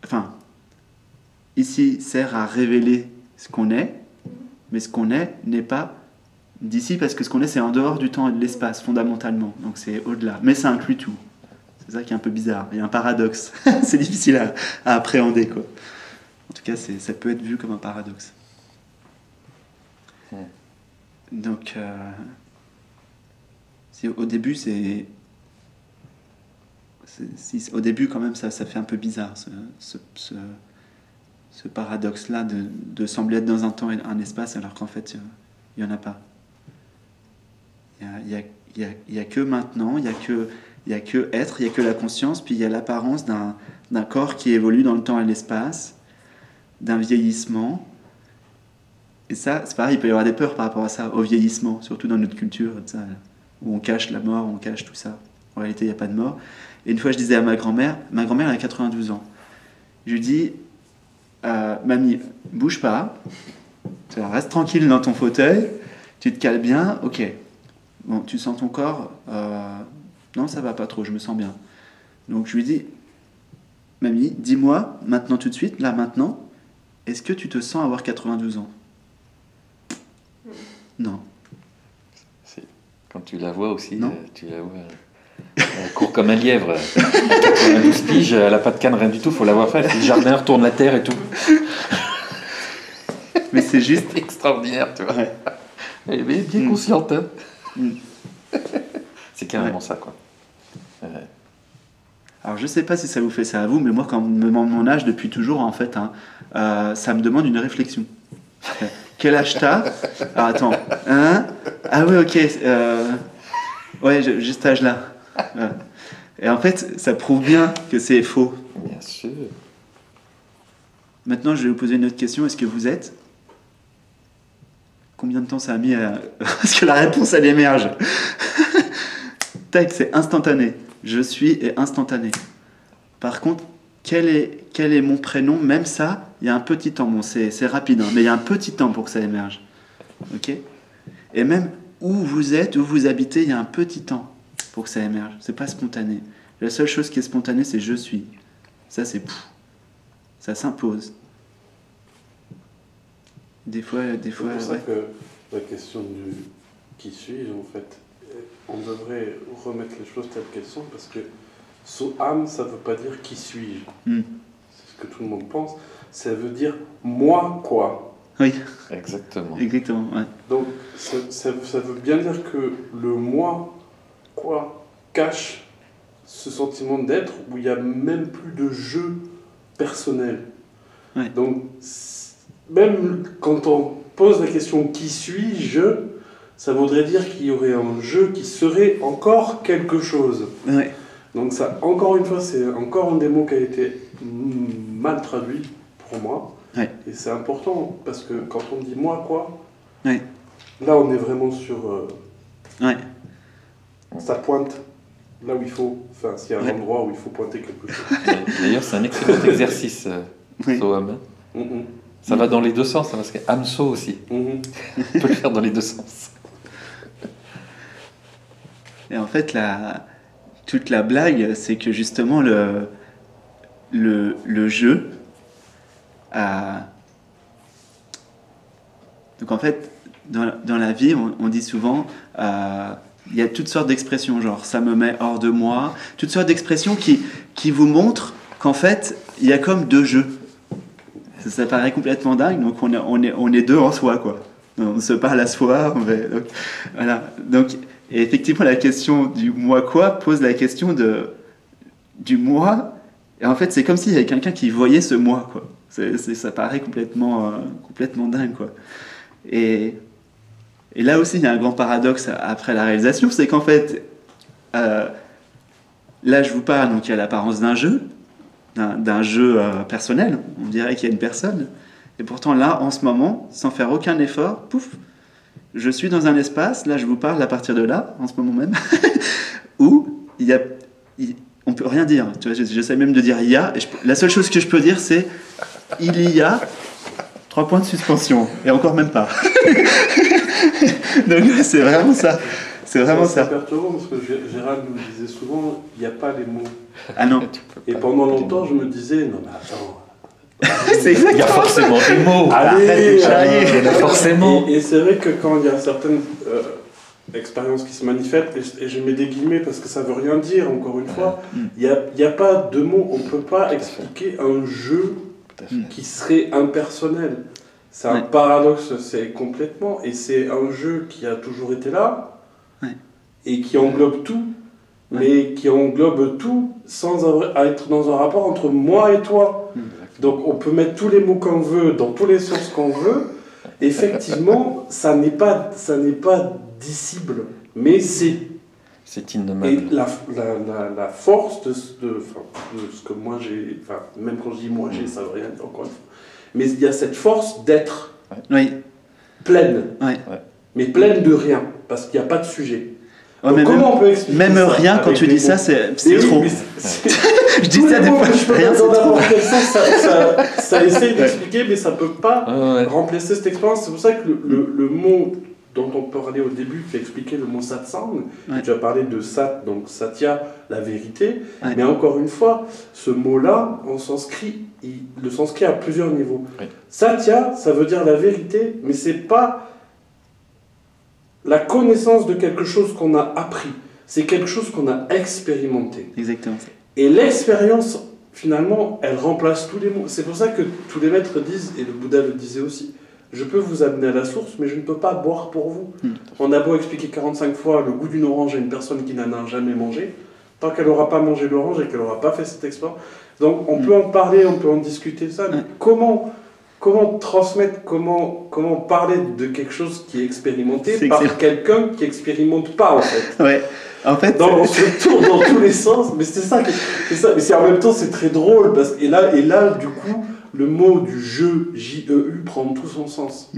A: Enfin, ici sert à révéler ce qu'on est, mais ce qu'on est n'est pas d'ici, parce que ce qu'on est, c'est en dehors du temps et de l'espace, fondamentalement. Donc c'est au-delà. Mais ça inclut tout. C'est ça qui est un peu bizarre. Il y a un paradoxe. C'est difficile à appréhender, quoi. En tout cas, ça peut être vu comme un paradoxe. Donc, au début, au début, quand même, ça fait un peu bizarre, ce paradoxe-là de sembler être dans un temps et un espace, alors qu'en fait, il n'y en a pas. Il y a que maintenant, il y a que être, il y a que la conscience, puis il y a l'apparence d'un corps qui évolue dans le temps et l'espace, d'un vieillissement. Et ça, c'est pareil, il peut y avoir des peurs par rapport à ça, au vieillissement, surtout dans notre culture, ça, où on cache la mort, on cache tout ça. En réalité, il n'y a pas de mort. Et une fois, je disais à ma grand-mère elle a 92 ans. Je lui dis, mamie, bouge pas, reste tranquille dans ton fauteuil, tu te cales bien, ok. Bon, tu sens ton corps, non, ça va pas trop, je me sens bien. Donc je lui dis, mamie, dis-moi maintenant tout de suite, là maintenant, est-ce que tu te sens avoir 92 ans? Non.
B: Si. Quand tu la vois aussi,
A: Non.
B: tu la vois. Elle court comme un lièvre. À 92 piges, elle n'a pas de canne, rien du tout, faut l'avoir fait. Le jardin tourne la terre et tout.
A: Mais c'est juste...
B: C'est extraordinaire, tu vois.
A: Ouais.
B: Elle est bien consciente. Hein.
A: Mm.
B: C'est carrément ça, quoi.
A: Alors je sais pas si ça vous fait ça à vous, mais moi quand on me demande mon âge depuis toujours en fait, ça me demande une réflexion. Quel âge t'as? Alors attends, hein? Ah oui ok, ouais j'ai cet âge-là. Et en fait ça prouve bien que c'est faux.
B: Bien sûr.
A: Maintenant je vais vous poser une autre question, est-ce que vous êtes? Combien de temps ça a mis à... Parce que la réponse elle émerge. Tac, c'est instantané. Je suis est instantané. Par contre, quel est mon prénom? Même ça, il y a un petit temps. Bon, c'est rapide, hein, mais il y a un petit temps pour que ça émerge. Ok? Et même où vous êtes, où vous habitez, il y a un petit temps pour que ça émerge. C'est pas spontané. La seule chose qui est spontanée, c'est je suis. Ça, c'est ça s'impose. Des fois,
C: C'est pour ça
A: ouais.
C: que la question du qui suis-je, en fait, on devrait remettre les choses telles qu'elles sont, parce que Soham, ça ne veut pas dire qui suis-je.
A: Mm.
C: C'est ce que tout le monde pense. Ça veut dire moi quoi.
A: Oui,
B: Exactement.
A: exactement. Ouais.
C: Donc ça veut bien dire que le moi quoi cache ce sentiment d'être où il n'y a même plus de jeu personnel.
A: Ouais.
C: Donc même quand on pose la question qui suis-je, ça voudrait dire qu'il y aurait un jeu qui serait encore quelque chose.
A: Ouais.
C: Donc ça, encore une fois, c'est encore un des mots qui a été mal traduit pour moi.
A: Ouais.
C: Et c'est important, parce que quand on dit moi quoi,
A: Ouais.
C: là on est vraiment sur...
A: Ouais.
C: ça pointe là où il faut, enfin s'il y a un
A: Ouais.
C: endroit où il faut pointer quelque chose.
B: D'ailleurs, c'est un excellent exercice,
A: Oui.
B: Soham.
C: Mhm.
B: Ça va dans les deux sens, hein, parce que Hamso aussi.
C: Mhm.
B: On peut le faire dans les deux sens.
A: Et en fait, toute la blague, c'est que justement, le jeu a... Donc en fait, dans la vie, on dit souvent, il y a toutes sortes d'expressions, genre ça me met hors de moi, toutes sortes d'expressions qui vous montrent qu'en fait, il y a comme deux jeux. Ça paraît complètement dingue, donc on est deux en soi, quoi. On se parle à soi, donc, voilà. Donc, et effectivement, la question du moi quoi pose la question du moi, et en fait, c'est comme s'il y avait quelqu'un qui voyait ce moi, quoi. Ça paraît complètement dingue, quoi. Et là aussi, il y a un grand paradoxe après la réalisation, c'est qu'en fait, là, je vous parle, donc il y a l'apparence d'un jeu, d'un jeu personnel, on dirait qu'il y a une personne, et pourtant là, en ce moment, sans faire aucun effort, pouf, je suis dans un espace, là je vous parle à partir de là, en ce moment même, où on peut rien dire, tu vois, j'essaie même de dire il y a, et la seule chose que je peux dire c'est il y a 3 points de suspension, et encore même pas. Donc c'est vraiment ça. C'est vraiment ça.
C: C'est perturbant parce que Gérald nous disait souvent, il n'y a pas les mots.
A: Ah non.
C: Et pendant longtemps, je me disais, non mais attends.
A: C'est exactement
B: Il y a forcément des mots.
C: Allez,
B: Il y en a forcément.
C: Et c'est vrai que quand il y a certaines expériences qui se manifestent, et je mets des guillemets parce que ça veut rien dire, encore une fois, il n'y a pas de mots, on ne peut pas expliquer un jeu qui serait impersonnel. C'est un paradoxe, c'est complètement, et c'est un jeu qui a toujours été là, et qui englobe tout, mais qui englobe tout sans être dans un rapport entre moi et toi. Donc on peut mettre tous les mots qu'on veut, dans tous les sens qu'on veut. Effectivement, ça n'est pas dissible, mais c'est
B: innommable.
C: Et la force de ce que moi j'ai, enfin même quand je dis moi j'ai, ça veut rien dire encore une fois. Mais il y a cette force d'être pleine, mais pleine de rien, parce qu'il n'y a pas de sujet.
A: Ouais,
C: donc, comment on peut expliquer
A: même
C: ça
A: rien quand tu dis ça, c'est trop. Je dis
C: tous
A: ça
C: les
A: des
C: mots
A: fois,
C: que je peux
A: rien
C: mettre
A: c'est
C: dans
A: trop.
C: n'importe quel sens, ça essaye d'expliquer, mais ça ne peut pas remplacer cette expérience. C'est pour ça que le mot dont on parlait au début, tu as expliqué le mot satsang,
A: Ouais.
C: tu as parlé de sat, donc satya, la vérité,
A: Ouais.
C: mais encore une fois, ce mot-là, en sanskrit, le sanskrit a plusieurs niveaux.
B: Oui.
C: Satya, ça veut dire la vérité, mais c'est pas la connaissance de quelque chose qu'on a appris, c'est quelque chose qu'on a expérimenté.
A: Exactement ça.
C: Et l'expérience, finalement, elle remplace tous les mots. C'est pour ça que tous les maîtres disent, et le Bouddha le disait aussi, je peux vous amener à la source, mais je ne peux pas boire pour vous. On a beau expliquer 45 fois le goût d'une orange à une personne qui n'en a jamais mangé, tant qu'elle n'aura pas mangé l'orange et qu'elle n'aura pas fait cette expérience. Donc on peut en parler, on peut en discuter ça, mais comment transmettre, comment parler de quelque chose qui est expérimenté
A: C'est
C: par
A: excellent.
C: quelqu'un qui n'expérimente pas, en fait.
A: Ouais. En fait,
C: Non, on se tourne dans tous les sens, mais c'est ça, mais en même temps c'est très drôle, et là du coup, le mot du jeu, J-E-U, prend tout son sens.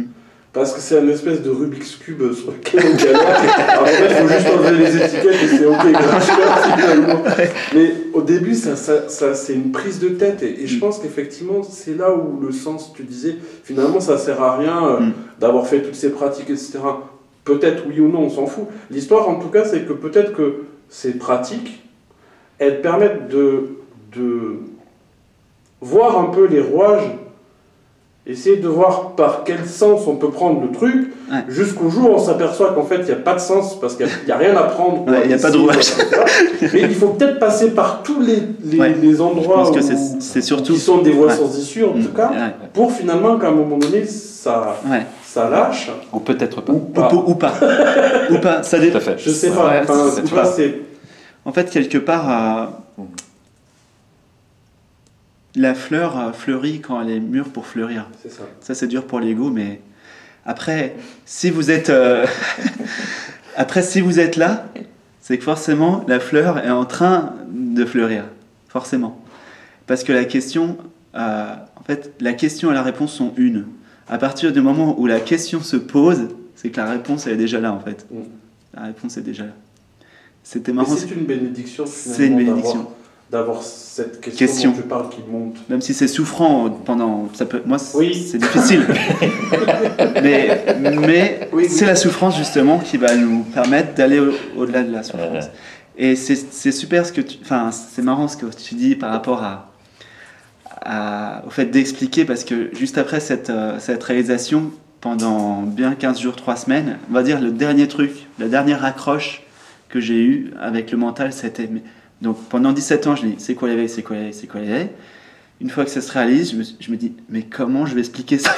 C: Parce que c'est une espèce de Rubik's Cube sur lequel on galère. Après, il faut juste enlever les étiquettes et c'est ok, gratuit, finalement. Mais au début, ça c'est une prise de tête. Et je pense qu'effectivement, c'est là où le sens, tu disais, finalement, ça sert à rien d'avoir fait toutes ces pratiques, etc. Peut-être oui ou non, on s'en fout. L'histoire, en tout cas, c'est que peut-être que ces pratiques, elles permettent de voir un peu les rouages, essayer de voir par quel sens on peut prendre le truc, jusqu'au jour où on s'aperçoit qu'en fait il n'y a pas de sens, parce qu'il n'y a rien à prendre.
A: Ouais, il n'y a pas de rouage.
C: Mais il faut peut-être passer par tous les endroits
A: je pense que c'est surtout...
C: qui sont des voies sans issue, en tout cas,
A: Ouais.
C: pour finalement qu'à un moment donné, ça lâche.
B: Ou peut-être pas.
C: Ou pas.
A: Ou pas. Ou pas. Ça
B: Tout à
A: dépend.
B: fait.
C: Je sais
B: Ouais,
C: pas.
A: ouais,
C: Enfin,
A: c'est
C: tu vois,
A: pas-
C: c'est...
A: En fait, quelque part, la fleur fleurit quand elle est mûre pour fleurir.
C: C'est ça.
A: Ça, c'est dur pour l'ego, mais après, si vous êtes, si vous êtes là, c'est que forcément, la fleur est en train de fleurir. Forcément. Parce que la question, en fait, la question et la réponse sont une. À partir du moment où la question se pose, c'est que la réponse, elle est déjà là, en fait. La réponse est déjà là. C'était
C: Mais
A: marrant.
C: c'est une bénédiction,
A: C'est une
C: finalement,
A: bénédiction.
C: d'avoir cette question dont tu parles qui monte.
A: Même si c'est souffrant pendant... Ça peut, moi,
C: Oui.
A: c'est difficile. mais
C: Oui,
A: c'est
C: oui.
A: la souffrance, justement, qui va nous permettre d'aller au-delà de la souffrance. Et c'est super ce que tu... Enfin, c'est marrant ce que tu dis par rapport au fait d'expliquer, parce que juste après cette réalisation, pendant bien 15 jours, 3 semaines, on va dire le dernier truc, la dernière accroche que j'ai eue avec le mental, c'était... Donc pendant 17 ans, je dis c'est quoi l'éveil, c'est quoi l'éveil, c'est quoi l'éveil. Une fois que ça se réalise, je me dis mais comment je vais expliquer ça?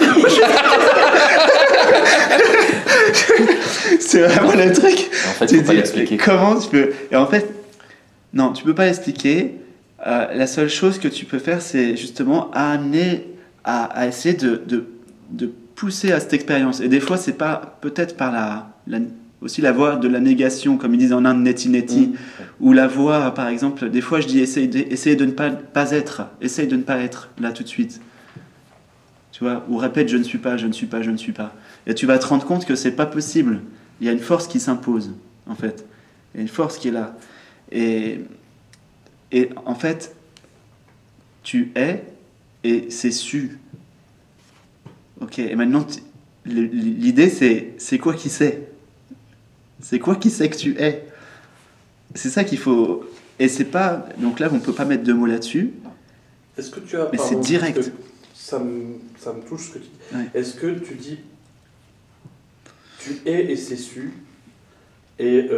A: C'est vraiment le truc.
B: En fait,
A: Tu
B: il faut pas
A: dis,
B: l'expliquer.
A: comment tu peux... Et en fait, non, tu peux pas l'expliquer. La seule chose que tu peux faire, c'est justement amener à essayer de pousser à cette expérience. Et des fois, c'est pas peut-être par aussi la voie de la négation, comme ils disent en Inde, neti, ou la voie, par exemple, des fois je dis essaye de ne pas être, essaye de ne pas être là tout de suite. Tu vois, ou répète je ne suis pas, je ne suis pas, je ne suis pas. Et tu vas te rendre compte que c'est pas possible. Il y a une force qui s'impose, en fait. Il y a une force qui est là. Et en fait, tu es et c'est su. Ok, et maintenant, l'idée c'est quoi qui sait? C'est quoi qui sait que tu es? C'est ça qu'il faut. Et c'est pas. Donc là, on peut pas mettre deux mots là-dessus.
C: Est-ce que tu as...
A: Mais
C: pardon,
A: c'est direct.
C: parce que ça me touche ce que tu dis.
A: Ouais.
C: Est-ce que tu dis tu es et c'est su, et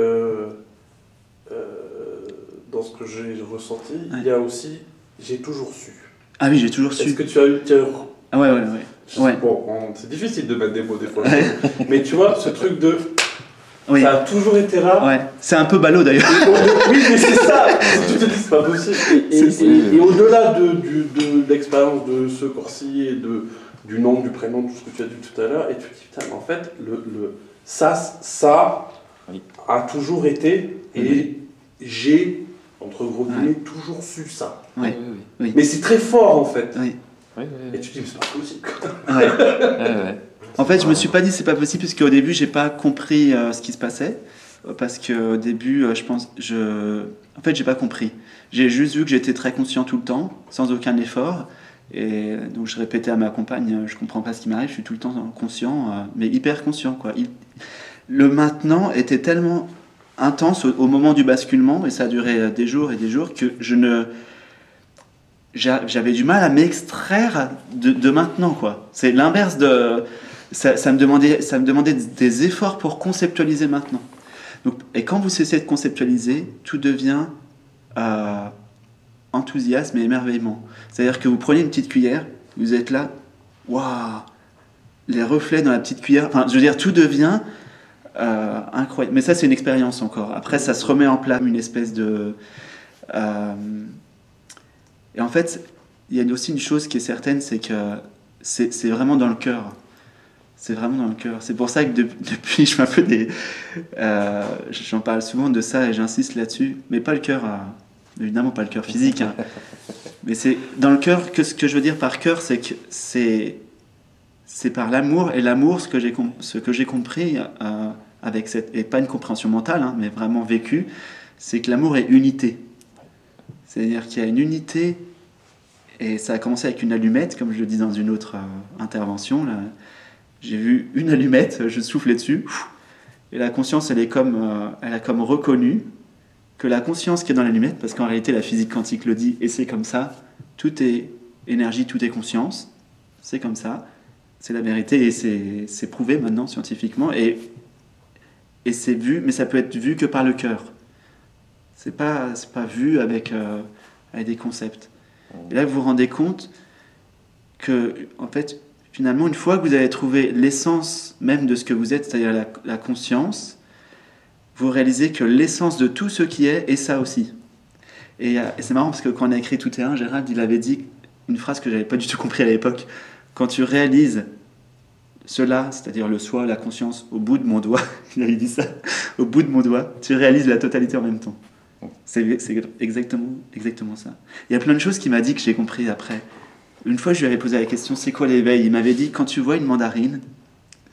C: dans ce que j'ai ressenti,
A: Ouais.
C: il y a aussi j'ai toujours su.
A: Ah oui, j'ai toujours su.
C: Est-ce que tu as eu...
A: Ah ouais. Ouais.
C: Bon, c'est difficile de mettre des mots des fois. Mais tu vois, ce truc de...
A: Oui.
C: Ça a toujours été là.
A: Ouais. C'est un peu ballot d'ailleurs.
C: Oui, mais c'est ça. Tu te dis, c'est pas possible. Et au-delà de l'expérience de ce Corsi et du nom, du prénom, tout ce que tu as dit tout à l'heure, et tu te dis, putain, en fait, ça
B: Oui.
C: a toujours été, et j'ai, entre gros guillemets, toujours su ça.
A: Ouais. Oui.
C: Mais c'est très fort, en fait.
A: Oui.
C: Et tu te dis, mais c'est pas possible.
A: Ouais. En fait, je me suis pas dit c'est pas possible parce qu'au début j'ai pas compris ce qui se passait parce qu'au début en fait j'ai pas compris. J'ai juste vu que j'étais très conscient tout le temps, sans aucun effort, Et donc je répétais à ma compagne, je comprends pas ce qui m'arrive, je suis tout le temps conscient, mais hyper conscient, quoi. Le maintenant était tellement intense au moment du basculement, et ça a duré des jours et des jours, que j'avais du mal à m'extraire de maintenant, quoi. C'est l'inverse de... Ça me demandait des efforts pour conceptualiser maintenant. Donc, et quand vous cessez de conceptualiser, tout devient enthousiasme et émerveillement. C'est-à-dire que vous prenez une petite cuillère, vous êtes là, waouh, les reflets dans la petite cuillère, enfin, je veux dire, tout devient incroyable. Mais ça, c'est une expérience encore. Après, ça se remet en place, une espèce de... Et en fait, il y a aussi une chose qui est certaine, c'est que c'est vraiment dans le cœur. C'est vraiment dans le cœur. C'est pour ça que depuis, je fais un peu des... j'en parle souvent de ça et j'insiste là-dessus. Mais pas le cœur, évidemment pas le cœur physique. Hein. Mais c'est dans le cœur, que ce que je veux dire par cœur, c'est que c'est par l'amour. Et l'amour, ce que j'ai compris, avec cette... Et pas une compréhension mentale, hein, mais vraiment vécu, c'est que l'amour est unité. C'est-à-dire qu'il y a une unité, et ça a commencé avec une allumette, comme je le dis dans une autre intervention, là. J'ai vu une allumette, je soufflais dessus, et la conscience, elle a comme reconnu que la conscience qui est dans l'allumette, parce qu'en réalité la physique quantique le dit, et c'est comme ça, tout est énergie, tout est conscience, c'est comme ça, c'est la vérité, et c'est prouvé maintenant scientifiquement, et c'est vu, mais ça peut être vu que par le cœur. C'est pas vu avec des concepts. Et là, vous vous rendez compte que, en fait, finalement, une fois que vous avez trouvé l'essence même de ce que vous êtes, c'est-à-dire la conscience, vous réalisez que l'essence de tout ce qui est ça aussi. Et c'est marrant parce que quand on a écrit Tout est un, Gérald, il avait dit une phrase que j'avais pas du tout compris à l'époque. Quand tu réalises cela, c'est-à-dire le soi, la conscience, au bout de mon doigt, il avait dit ça, au bout de mon doigt, tu réalises la totalité en même temps. C'est exactement ça. Il y a plein de choses qu'il m'a dit que j'ai compris après. Une fois, je lui avais posé la question, c'est quoi l'éveil ? Il m'avait dit, quand tu vois une mandarine,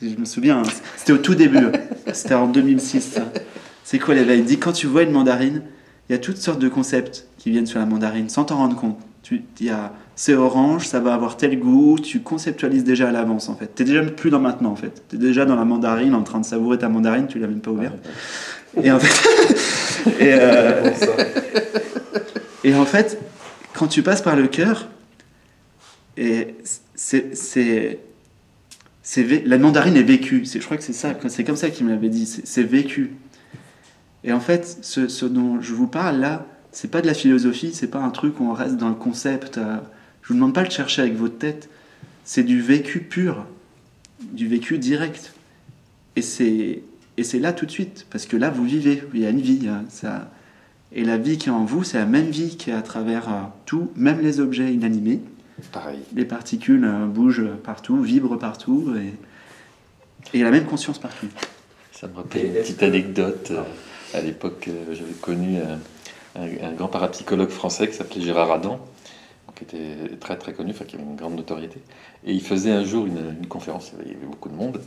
A: je me souviens, hein, c'était au tout début, c'était en 2006, ça. C'est quoi l'éveil ? Il dit, quand tu vois une mandarine, il y a toutes sortes de concepts qui viennent sur la mandarine, sans t'en rendre compte. C'est orange, ça va avoir tel goût, tu conceptualises déjà à l'avance, en fait. T'es déjà plus dans maintenant, en fait. T'es déjà dans la mandarine, en train de savourer ta mandarine, tu l'as même pas ouverte. Et en fait... et en fait, quand tu passes par le cœur, et la mandarine est vécue. Je crois que c'est comme ça qu'il me l'avait dit. C'est vécu. Et en fait, ce dont je vous parle là, c'est pas de la philosophie, c'est pas un truc où on reste dans le concept. Je vous demande pas de chercher avec votre tête. C'est du vécu pur, du vécu direct. Et c'est là tout de suite, parce que là vous vivez. Il y a une vie. Ça. Et la vie qui est en vous, c'est la même vie qui est à travers tout, même les objets inanimés.
B: Pareil.
A: Les particules bougent partout, vibrent partout, et il y a la même conscience partout.
B: Ça me rappelle une petite anecdote. À l'époque, j'avais connu un grand parapsychologue français qui s'appelait Gérard Adam, qui était très très connu, qui avait une grande notoriété. Et il faisait un jour une conférence, il y avait beaucoup de monde,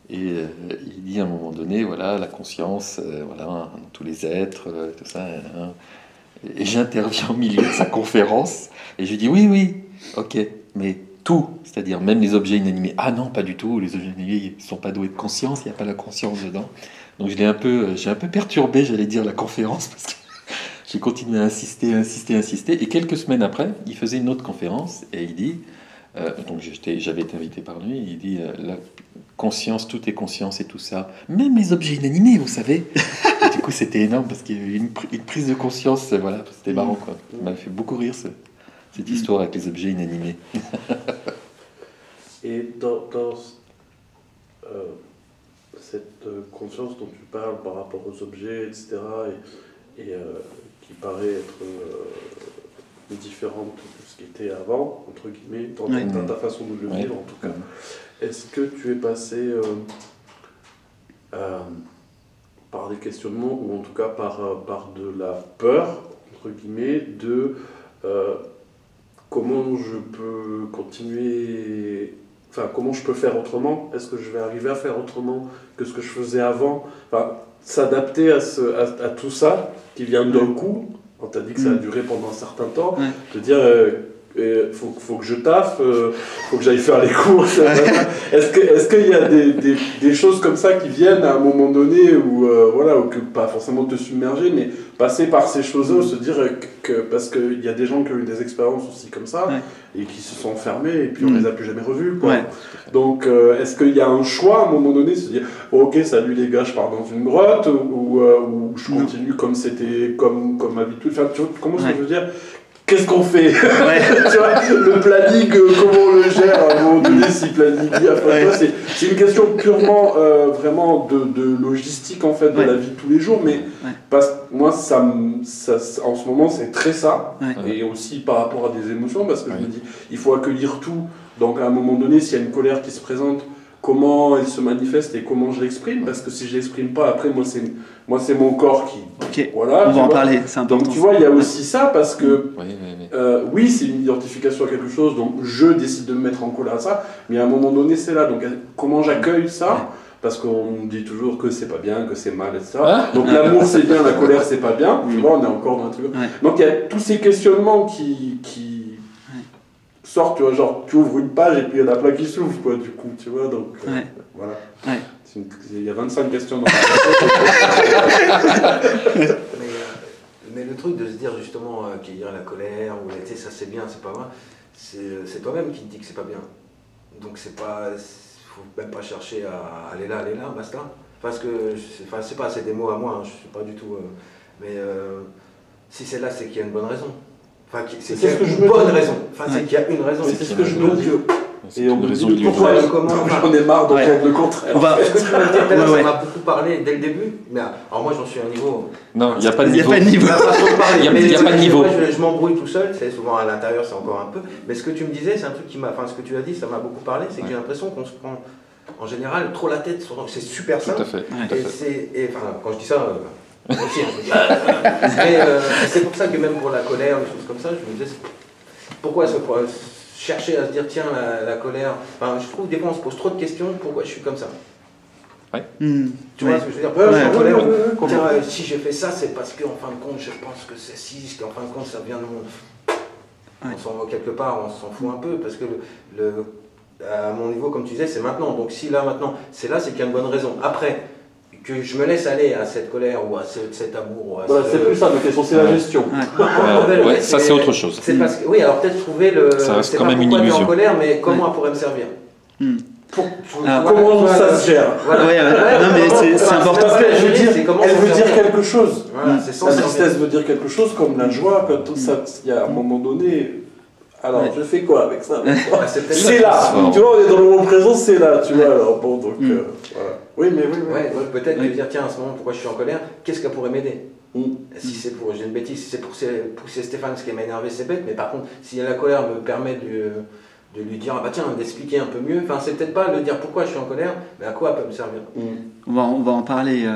B: et il dit à un moment donné, voilà, la conscience, voilà, dans tous les êtres, tout ça. Et j'interviens au milieu de sa conférence, et je lui dis, oui, ok, mais tout, c'est-à-dire même les objets inanimés. Ah non, pas du tout, les objets inanimés ne sont pas doués de conscience, il n'y a pas la conscience dedans. Donc j'ai un peu perturbé, j'allais dire, la conférence, parce que j'ai continué à insister. Et quelques semaines après, il faisait une autre conférence, et il dit, donc j'avais été invité par lui, il dit, la conscience, tout est conscience et tout ça, même les objets inanimés, vous savez. Et du coup, c'était énorme, parce qu'il y a eu une prise de conscience, voilà, c'était marrant, quoi. Ça m'a fait beaucoup rire, cette histoire avec les objets inanimés.
C: Et dans cette conscience dont tu parles par rapport aux objets, etc., et qui paraît être différente de ce qui était avant, entre guillemets, dans ta façon de le vivre en tout cas, est-ce que tu es passé par des questionnements, ou en tout cas par de la peur, entre guillemets, de comment je peux continuer, enfin comment je peux faire autrement, est-ce que je vais arriver à faire autrement que ce que je faisais avant, enfin s'adapter à tout ça qui vient d'un coup. On t'a dit que ça a duré pendant un certain temps, de dire faut que je taffe, faut que j'aille faire les courses. Est-ce qu'il y a des choses comme ça qui viennent à un moment donné où, voilà, ou que pas forcément te submerger, mais passer par ces choses-là, se dire que parce qu'il y a des gens qui ont eu des expériences aussi comme ça et qui se sont enfermés et puis on les a plus jamais revus, quoi. Donc est-ce qu'il y a un choix à un moment donné, se dire ok, salut les gars, je pars dans une grotte ou je continue comme c'était comme habitude. Enfin, tu vois, comment est-ce que je veux dire? Qu'est-ce qu'on fait? Tu vois, le planning, comment on le gère à un moment donné, si planning, c'est une question purement vraiment de logistique en fait de la vie de tous les jours, mais parce que moi ça, en ce moment c'est très ça, et aussi par rapport à des émotions, parce que je me dis il faut accueillir tout, donc à un moment donné s'il y a une colère qui se présente, comment elle se manifeste et comment je l'exprime, parce que si je l'exprime pas, après moi c'est mon corps qui... Voilà,
A: on va en parler, c'est important.
C: Donc tu vois, il y a aussi ça, parce que oui, c'est une identification à quelque chose, donc je décide de me mettre en colère à ça, mais à un moment donné c'est là, donc comment j'accueille ça, parce qu'on dit toujours que c'est pas bien, que c'est mal, etc. Donc l'amour c'est bien, la colère c'est pas bien, tu vois, on est encore dans un truc... Donc il y a tous ces questionnements qui sortent, tu vois, genre tu ouvres une page et puis il y en a plein qui s'ouvrent, quoi, du coup, tu vois, donc voilà. Il y a 25 questions dans
D: mais le truc de se dire justement qu'il y a la colère, ou ça c'est bien, c'est pas vrai, c'est toi-même qui te dis que c'est pas bien. Donc c'est pas... faut même pas chercher à aller là, basta. Parce que, c'est pas, c'est des mots à moi, hein, je suis pas du tout... mais si c'est là, c'est qu'il y a une bonne raison. Enfin, c'est qu'il y a une bonne raison. Enfin, c'est qu'il y a une raison.
C: C'est ce que je me dis.
B: Et on me dit
C: pourquoi j'en ai marre d'entendre le contraire.
D: Ce que tu m'as dit tout à l'heure, ça m'a beaucoup parlé dès le début. Mais alors moi, j'en suis à un niveau...
B: Non, il n'y a pas de niveau.
A: Il n'y
B: a pas de niveau.
D: Je m'embrouille tout seul, c'est souvent à l'intérieur, c'est encore un peu. Mais ce que tu me disais, c'est un truc qui m'a... Enfin, ce que tu as dit, ça m'a beaucoup parlé, c'est que j'ai l'impression qu'on se prend, en général, trop la tête. C'est super simple.
B: Tout à fait.
D: Et enfin, quand je dis ça... aussi, je veux dire. Mais c'est pour ça que même pour la colère, des choses comme ça, je me disais... Pourquoi chercher à se dire tiens la colère, enfin, je trouve des fois on se pose trop de questions, pourquoi je suis comme ça, tu vois ce que je veux dire, colère, si j'ai fait ça c'est parce qu'en fin de compte je pense que c'est si, qu'en fin de compte ça vient de mon... quelque part on s'en fout un peu, parce que à mon niveau comme tu disais c'est maintenant, donc si là maintenant c'est là, c'est qu'il y a une bonne raison. Après que je me laisse aller à cette colère ou à cet amour.
C: C'est plus ça, ma question, c'est la gestion.
B: Ça, c'est autre chose.
D: C'est parce que, oui, alors peut-être trouver le.
B: Ça reste quand même une illusion.
D: En colère, mais comment elle pourrait me servir
C: comment ça se gère?
A: Non, mais c'est important.
C: Parce qu'elle veut dire quelque chose.
D: Voilà,
C: la tristesse veut dire quelque chose, comme la joie, quand tout ça, il y a un moment donné. Alors, je fais quoi avec ça? C'est là, tu vois, on est dans le moment présent, c'est là, tu vois, alors bon, donc, voilà. Oui, mais oui.
D: Peut-être de dire, tiens, à ce moment, pourquoi je suis en colère, qu'est-ce qu'elle pourrait m'aider? Si c'est pour, j'ai une bêtise, si c'est pour pousser Stéphane, ce qui m'a énervé, c'est bête, mais par contre, si la colère me permet de lui dire, ah bah tiens, d'expliquer un peu mieux, enfin, c'est peut-être pas de dire pourquoi je suis en colère, mais à quoi elle peut me servir?
A: On va en parler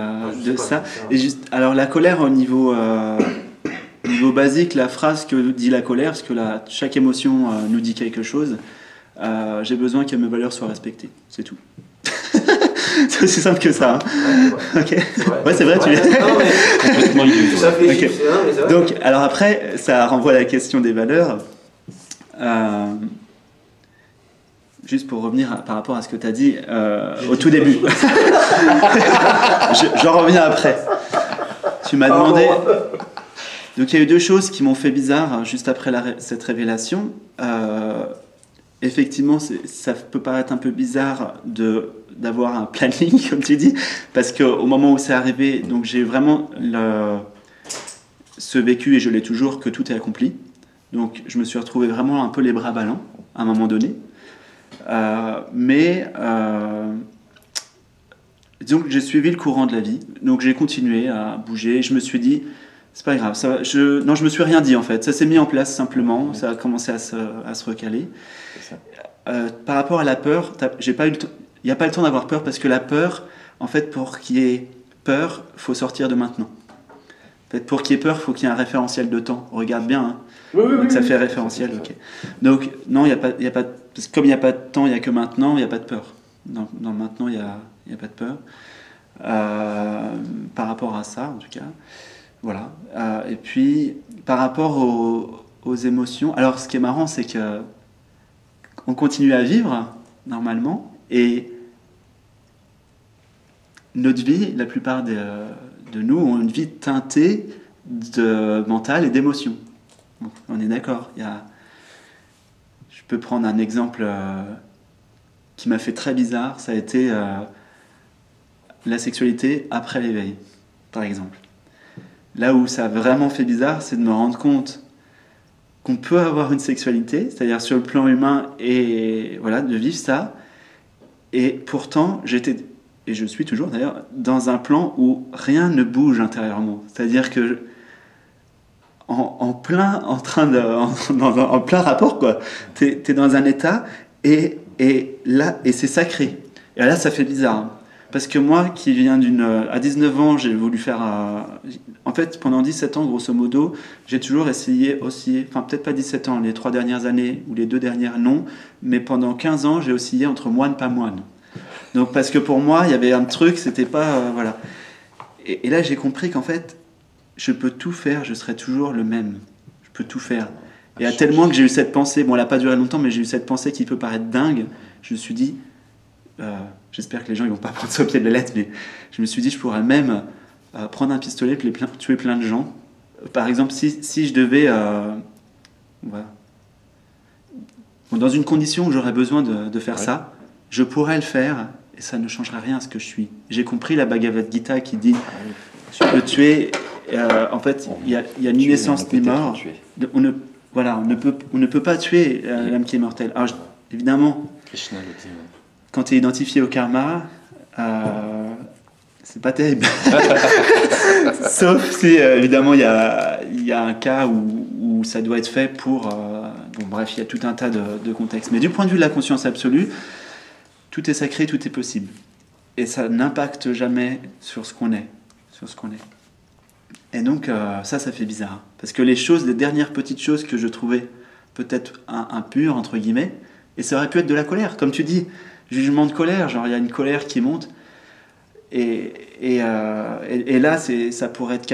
A: de ça. Et juste, alors, la colère au niveau basique, la phrase que dit la colère, parce que chaque émotion nous dit quelque chose, j'ai besoin que mes valeurs soient respectées, c'est tout. C'est aussi simple que ça. Ok. Ouais, c'est vrai, tu l'as.
B: Complètement illusion.
A: Donc, alors après, ça renvoie à la question des valeurs. Juste pour revenir par rapport à ce que tu as dit au tout début. J'en reviens après. Tu m'as demandé... Donc il y a eu deux choses qui m'ont fait bizarre juste après cette révélation. Effectivement, ça peut paraître un peu bizarre d'avoir un planning, comme tu dis, parce qu'au moment où c'est arrivé, donc j'ai vraiment ce vécu, et je l'ai toujours, que tout est accompli. Donc je me suis retrouvé vraiment un peu les bras ballants à un moment donné. Disons que j'ai suivi le courant de la vie, donc j'ai continué à bouger, je me suis dit, c'est pas grave, je me suis rien dit en fait, ça s'est mis en place simplement, ça a commencé à se recaler. Par rapport à la peur, il n'y a pas le temps d'avoir peur, parce que la peur, en fait, pour qu'il y ait peur, il faut sortir de maintenant. En fait, pour qu'il y ait peur, il faut qu'il y ait un référentiel de temps. On regarde bien, hein. Donc ça fait référentiel, ok. Donc non, parce que comme il n'y a pas de temps, il n'y a que maintenant, il n'y a pas de peur. Dans maintenant, il n'y a pas de peur. Par rapport à ça, en tout cas. Voilà. Et puis, par rapport aux émotions. Alors, ce qui est marrant, c'est que on continue à vivre normalement, et notre vie, la plupart de nous ont une vie teintée de mental et d'émotions. Bon, on est d'accord. Je peux prendre un exemple qui m'a fait très bizarre. Ça a été la sexualité après l'éveil, par exemple. Là où ça a vraiment fait bizarre, c'est de me rendre compte qu'on peut avoir une sexualité, c'est-à-dire sur le plan humain, et voilà, de vivre ça. Et pourtant, j'étais, et je suis toujours d'ailleurs, dans un plan où rien ne bouge intérieurement. C'est-à-dire que en plein rapport, quoi. T'es dans un état, et là, et c'est sacré. Et là, ça fait bizarre. Hein. Parce que moi, qui viens à 19 ans, j'ai voulu faire... en fait, pendant 17 ans, grosso modo, j'ai toujours essayé osciller... Enfin, peut-être pas 17 ans, les 3 dernières années, ou les 2 dernières, non. Mais pendant 15 ans, j'ai oscillé entre moine, pas moine. Donc, parce que pour moi, il y avait un truc, c'était pas... voilà. Et là, j'ai compris qu'en fait, je peux tout faire, je serai toujours le même. Je peux tout faire. Et à tel point que j'ai eu cette pensée... Bon, elle n'a pas duré longtemps, mais j'ai eu cette pensée qui peut paraître dingue. Je me suis dit... j'espère que les gens ne vont pas prendre ça au pied de la lettre, mais je me suis dit, je pourrais même prendre un pistolet et tuer plein de gens. Par exemple, si je devais... voilà. Bon, dans une condition où j'aurais besoin de faire ça, je pourrais le faire, et ça ne changerait rien à ce que je suis. J'ai compris la Bhagavad Gita qui dit, tu peux tuer... en fait, il y a ni naissance ni mort. On ne peut pas tuer l'âme qui est mortelle. Alors, évidemment...
B: Krishna le dit.
A: Quand tu es identifié au karma, c'est pas terrible. Sauf si, évidemment, il y a un cas où ça doit être fait pour... bon, bref, il y a tout un tas de contextes. Mais du point de vue de la conscience absolue, tout est sacré, tout est possible. Et ça n'impacte jamais sur ce qu'on est. Et donc, ça fait bizarre. Parce que les dernières petites choses que je trouvais peut-être impures, entre guillemets, et ça aurait pu être de la colère, comme tu dis... Jugement de colère, genre il y a une colère qui monte, et là ça pourrait être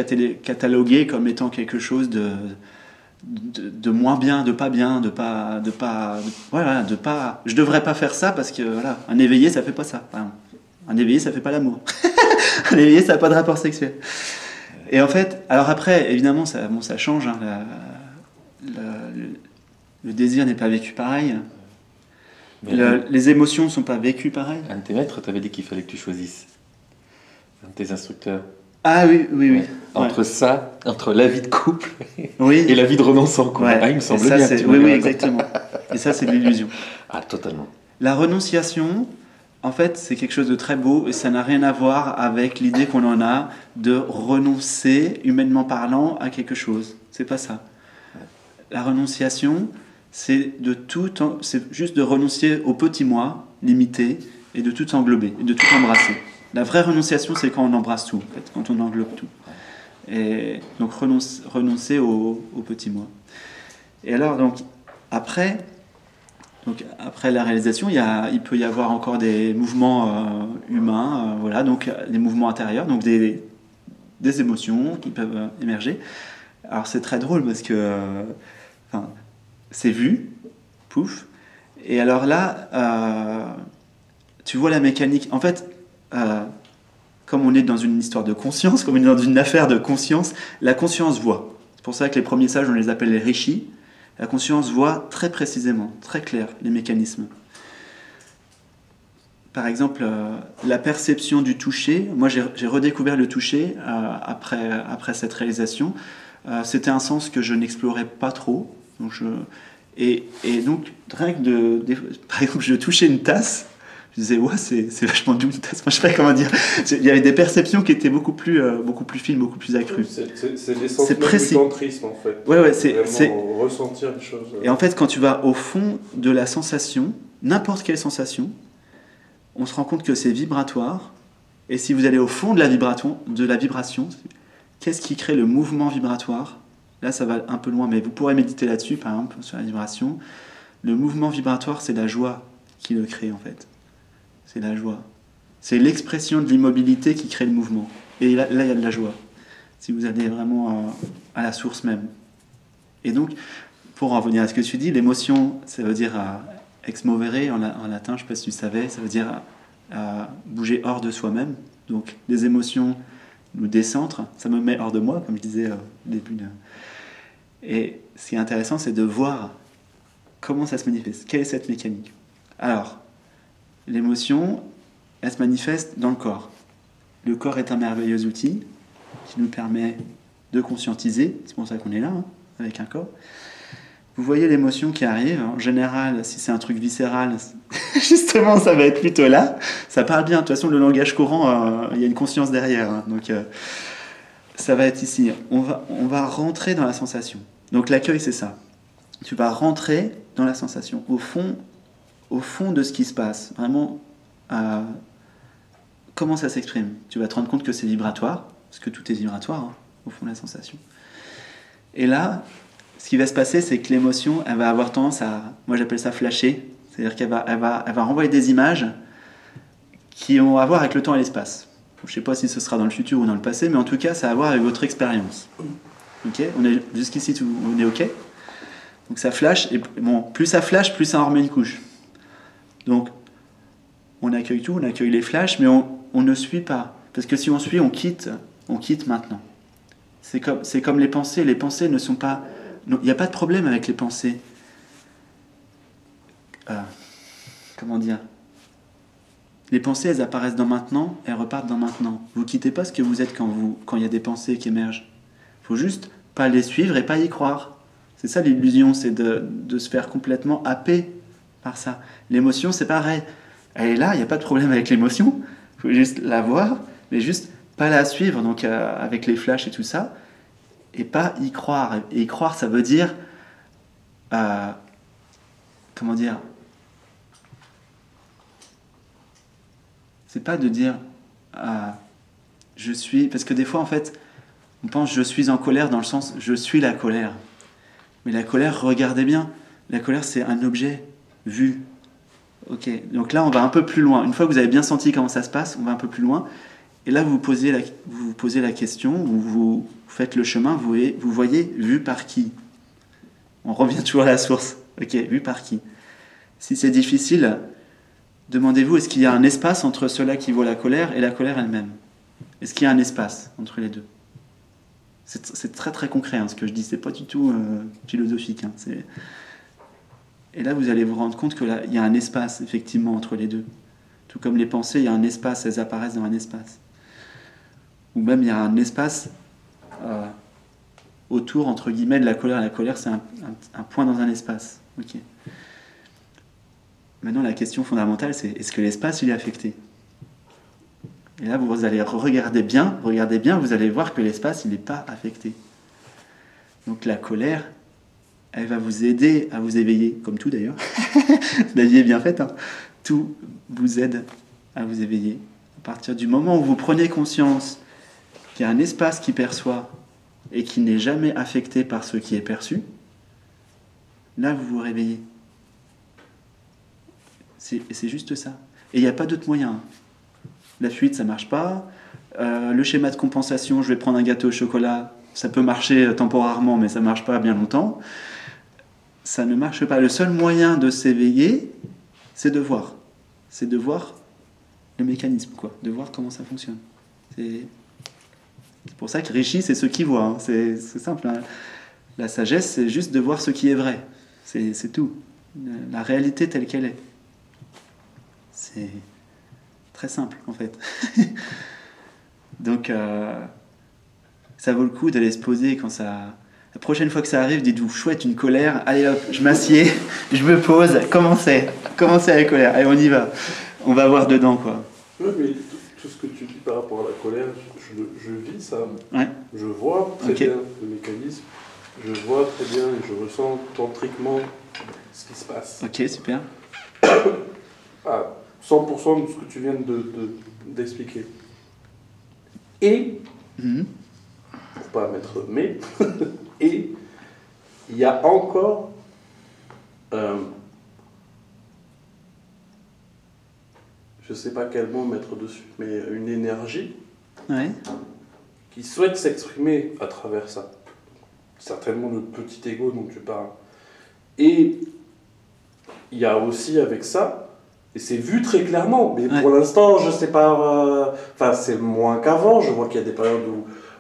A: catalogué comme étant quelque chose de moins bien, de pas, je devrais pas faire ça parce que voilà, un éveillé ça fait pas ça, enfin, un éveillé ça fait pas l'amour, un éveillé ça a pas de rapport sexuel. Et en fait, alors après évidemment ça change, hein, le désir n'est pas vécu pareil. Les émotions ne sont pas vécues pareil.
B: Un de tes maîtres t'avait dit qu'il fallait que tu choisisses. Un de tes instructeurs.
A: Ah oui. Ouais.
B: Entre la vie de couple
A: oui.
B: et la vie de renonçant. Quoi.
A: Ouais.
B: Ah, il me semble
A: ça,
B: bien.
A: Oui, exactement. Et ça, c'est de l'illusion.
B: Ah, totalement.
A: La renonciation, en fait, c'est quelque chose de très beau et ça n'a rien à voir avec l'idée qu'on en a de renoncer, humainement parlant, à quelque chose. C'est pas ça. La renonciation... c'est juste de renoncer au petit moi limité et de tout englober, et de tout embrasser. La vraie renonciation, c'est quand on embrasse tout, en fait, quand on englobe tout. Et donc renoncer au petit moi. Et alors, donc, après la réalisation, il peut y avoir encore des mouvements humains, voilà, donc des mouvements intérieurs, donc des émotions qui peuvent émerger. Alors c'est très drôle parce que... c'est vu, pouf. Et alors là, tu vois la mécanique. En fait, comme on est dans une histoire de conscience, comme on est dans une affaire de conscience, la conscience voit. C'est pour ça que les premiers sages, on les appelle les rishis. La conscience voit très précisément, très clair, les mécanismes. Par exemple, la perception du toucher. Moi, j'ai redécouvert le toucher après cette réalisation. C'était un sens que je n'explorais pas trop. Donc et donc, rien que par exemple, je touchais une tasse, je disais, ouais, c'est vachement doux une tasse. Moi, je sais pas comment dire. Il y avait des perceptions qui étaient beaucoup plus fines, beaucoup plus accrues.
C: C'est l'essence du tantrisme, en fait.
A: Ouais,
C: c'est ressentir les choses.
A: Et en fait, quand tu vas au fond de la sensation, n'importe quelle sensation, on se rend compte que c'est vibratoire. Et si vous allez au fond de la vibration, qu'est-ce qui crée le mouvement vibratoire ? Là, ça va un peu loin, mais vous pourrez méditer là-dessus, par exemple, sur la vibration. Le mouvement vibratoire, c'est la joie qui le crée, en fait. C'est la joie. C'est l'expression de l'immobilité qui crée le mouvement. Et là, il y a de la joie. Si vous allez vraiment à la source même. Et donc, pour en revenir à ce que tu dis, l'émotion, ça veut dire ex movere en latin, je ne sais pas si tu savais, ça veut dire bouger hors de soi-même. Donc les émotions nous décentrent, ça me met hors de moi, comme je disais au début. Et ce qui est intéressant, c'est de voir comment ça se manifeste, quelle est cette mécanique. Alors, l'émotion, elle se manifeste dans le corps. Le corps est un merveilleux outil qui nous permet de conscientiser, c'est pour ça qu'on est là, hein, avec un corps. Vous voyez l'émotion qui arrive, en général, si c'est un truc viscéral, justement, ça va être plutôt là. Ça parle bien, de toute façon, le langage courant, il y a une conscience derrière. Hein, donc, ça va être ici. On va rentrer dans la sensation. Donc, l'accueil, c'est ça. Tu vas rentrer dans la sensation, au fond de ce qui se passe. Vraiment, comment ça s'exprime. Tu vas te rendre compte que c'est vibratoire, parce que tout est vibratoire, hein, au fond de la sensation. Et là, ce qui va se passer, c'est que l'émotion, elle va avoir tendance à, moi j'appelle ça flasher, c'est-à-dire qu'elle va renvoyer des images qui ont à voir avec le temps et l'espace. Je ne sais pas si ce sera dans le futur ou dans le passé, mais en tout cas, ça a à voir avec votre expérience. Ok, jusqu'ici, on est ok. Donc ça flash, et bon, plus ça flash, plus ça en remet une couche. Donc, on accueille tout, on accueille les flashs, mais on ne suit pas. Parce que si on suit, on quitte maintenant. C'est comme les pensées ne sont pas... Il n'y a pas de problème avec les pensées. Comment dire ? Les pensées, elles apparaissent dans maintenant, elles repartent dans maintenant. Vous ne quittez pas ce que vous êtes quand il y a des pensées qui émergent. Il faut juste pas les suivre et pas y croire. C'est ça l'illusion, c'est de se faire complètement happer par ça. L'émotion, c'est pareil. Elle est là, il n'y a pas de problème avec l'émotion. Il faut juste la voir, mais juste pas la suivre, donc avec les flashs et tout ça, et pas y croire. Et y croire, ça veut dire... comment dire ? C'est pas de dire je suis... Parce que des fois, en fait, on pense je suis en colère dans le sens je suis la colère. Mais la colère, regardez bien, la colère, c'est un objet vu. Ok, donc là, on va un peu plus loin. Une fois que vous avez bien senti comment ça se passe, on va un peu plus loin. Et là, vous vous posez la question, vous faites le chemin, vous voyez vu par qui. On revient toujours à la source. Ok, vu par qui. Si c'est difficile, demandez-vous, est-ce qu'il y a un espace entre cela qui voit la colère et la colère elle-même ? Est-ce qu'il y a un espace entre les deux ? C'est très très concret, hein, ce que je dis, c'est pas du tout philosophique. Hein, Et là, vous allez vous rendre compte qu'il y a un espace, effectivement, entre les deux. Tout comme les pensées, il y a un espace, elles apparaissent dans un espace. Ou même, il y a un espace autour, entre guillemets, de la colère. La colère, c'est un point dans un espace. Ok. Maintenant, la question fondamentale, c'est est-ce que l'espace, il est affecté ? Et là, vous allez regardez bien, vous allez voir que l'espace, il n'est pas affecté. Donc la colère, elle va vous aider à vous éveiller, comme tout d'ailleurs. La vie est bien faite, hein. Tout vous aide à vous éveiller. À partir du moment où vous prenez conscience qu'il y a un espace qui perçoit et qui n'est jamais affecté par ce qui est perçu, là vous vous réveillez. C'est juste ça. Et il n'y a pas d'autre moyen. La fuite, ça ne marche pas. Le schéma de compensation, je vais prendre un gâteau au chocolat, ça peut marcher temporairement, mais ça ne marche pas bien longtemps. Ça ne marche pas. Le seul moyen de s'éveiller, c'est de voir. C'est de voir le mécanisme, quoi. De voir comment ça fonctionne. C'est pour ça que Rishi, c'est ceux qui voient. Hein. C'est simple. Hein. La sagesse, c'est juste de voir ce qui est vrai. C'est tout. La réalité telle qu'elle est. C'est très simple, en fait. Donc, ça vaut le coup d'aller se poser quand ça... La prochaine fois que ça arrive, dites-vous, chouette, une colère, allez hop, je m'assieds, je me pose, commencez à la colère, allez, on y va. On va voir dedans, quoi.
C: Oui, mais tout ce que tu dis par rapport à la colère, je vis ça.
A: Ouais.
C: Je vois très bien le mécanisme, je vois très bien et je ressens tantriquement ce qui se passe.
A: Ok, super.
C: 100% de ce que tu viens d'expliquer. Et, pour pas mettre mais, et il y a encore je sais pas quel mot mettre dessus, mais une énergie qui souhaite s'exprimer à travers ça. Certainement le petit ego dont tu parles. Et il y a aussi avec ça, et c'est vu très clairement, mais pour l'instant, je sais pas, enfin c'est moins qu'avant, je vois qu'il y a des périodes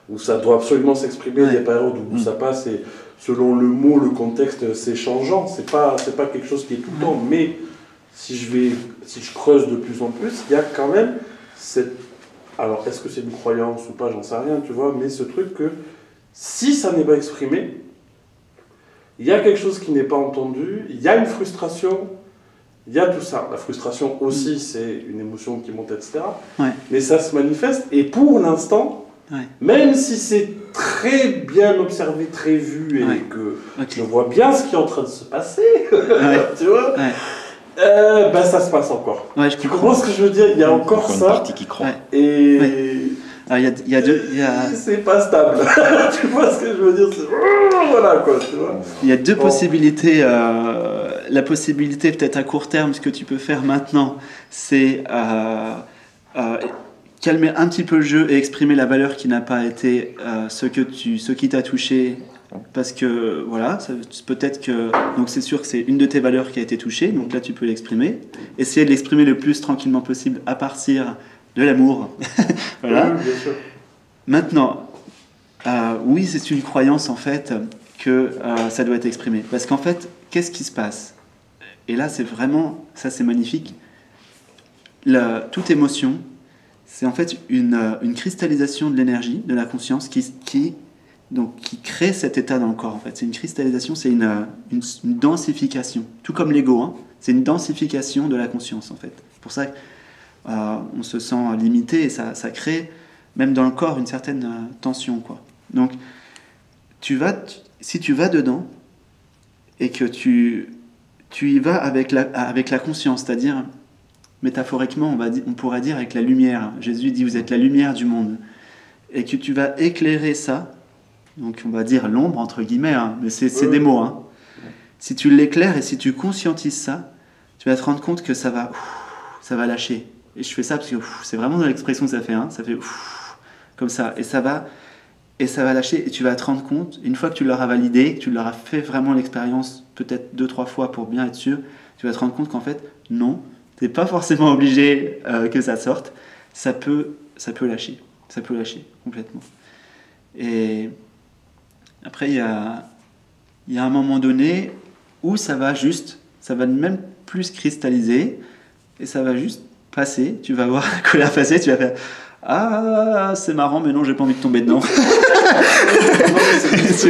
C: où ça doit absolument s'exprimer, des périodes où ça passe, et selon le mot, le contexte, c'est changeant, c'est pas quelque chose qui est tout le temps, mais si je creuse de plus en plus, il y a quand même cette... Alors, est-ce que c'est une croyance ou pas, j'en sais rien, tu vois, mais ce truc que si ça n'est pas exprimé, il y a quelque chose qui n'est pas entendu, il y a une frustration, il y a tout ça. La frustration aussi, c'est une émotion qui monte, etc. Mais ça se manifeste, et pour l'instant, même si c'est très bien observé, très vu, et que je vois bien ce qui est en train de se passer, tu vois, ça se passe encore. Tu comprends ce que je veux dire? Il y a encore ça.
B: Une partie qui croit.
C: Et
A: il y a deux,
C: c'est pas stable. Tu vois ce que je veux dire? Voilà quoi, tu vois.
A: Il y a deux possibilités. La possibilité peut-être à court terme, ce que tu peux faire maintenant, c'est calmer un petit peu le jeu et exprimer la valeur qui n'a pas été ce qui t'a touché. Parce que voilà, peut-être que donc c'est sûr que c'est une de tes valeurs qui a été touchée, donc là tu peux l'exprimer. Essayer de l'exprimer le plus tranquillement possible à partir de l'amour. Voilà.
C: Oui, bien sûr.
A: Maintenant, oui, c'est une croyance en fait que ça doit être exprimé. Parce qu'en fait, qu'est-ce qui se passe? Et là, c'est vraiment, ça c'est magnifique. Toute émotion, c'est en fait une cristallisation de l'énergie, de la conscience qui crée cet état dans le corps. En fait, c'est une cristallisation, c'est une densification. Tout comme l'ego, hein, c'est une densification de la conscience en fait. C'est pour ça qu'on se sent limité et ça crée même dans le corps une certaine tension, quoi. Donc, si tu vas dedans et que tu y vas avec la conscience, c'est-à-dire métaphoriquement, on pourrait dire avec la lumière. Jésus dit, vous êtes la lumière du monde. Et que tu vas éclairer ça, donc on va dire l'ombre, entre guillemets, hein, mais c'est des mots. Hein. Si tu l'éclaires et si tu conscientises ça, tu vas te rendre compte que ça va lâcher. Et je fais ça parce que c'est vraiment dans l'expression que ça fait. Hein, ça fait comme ça. Et ça va lâcher. Et tu vas te rendre compte, une fois que tu l'auras validé, que tu l'auras fait vraiment l'expérience, peut-être 2-3 fois pour bien être sûr, tu vas te rendre compte qu'en fait, non, tu n'es pas forcément obligé que ça sorte. Ça peut lâcher. Ça peut lâcher complètement. Et après, il y a un moment donné où ça va même plus cristalliser et ça va juste passer. Tu vas voir la colère passer, tu vas faire « Ah, c'est marrant, mais non, j'ai pas envie de tomber dedans. »
C: Tu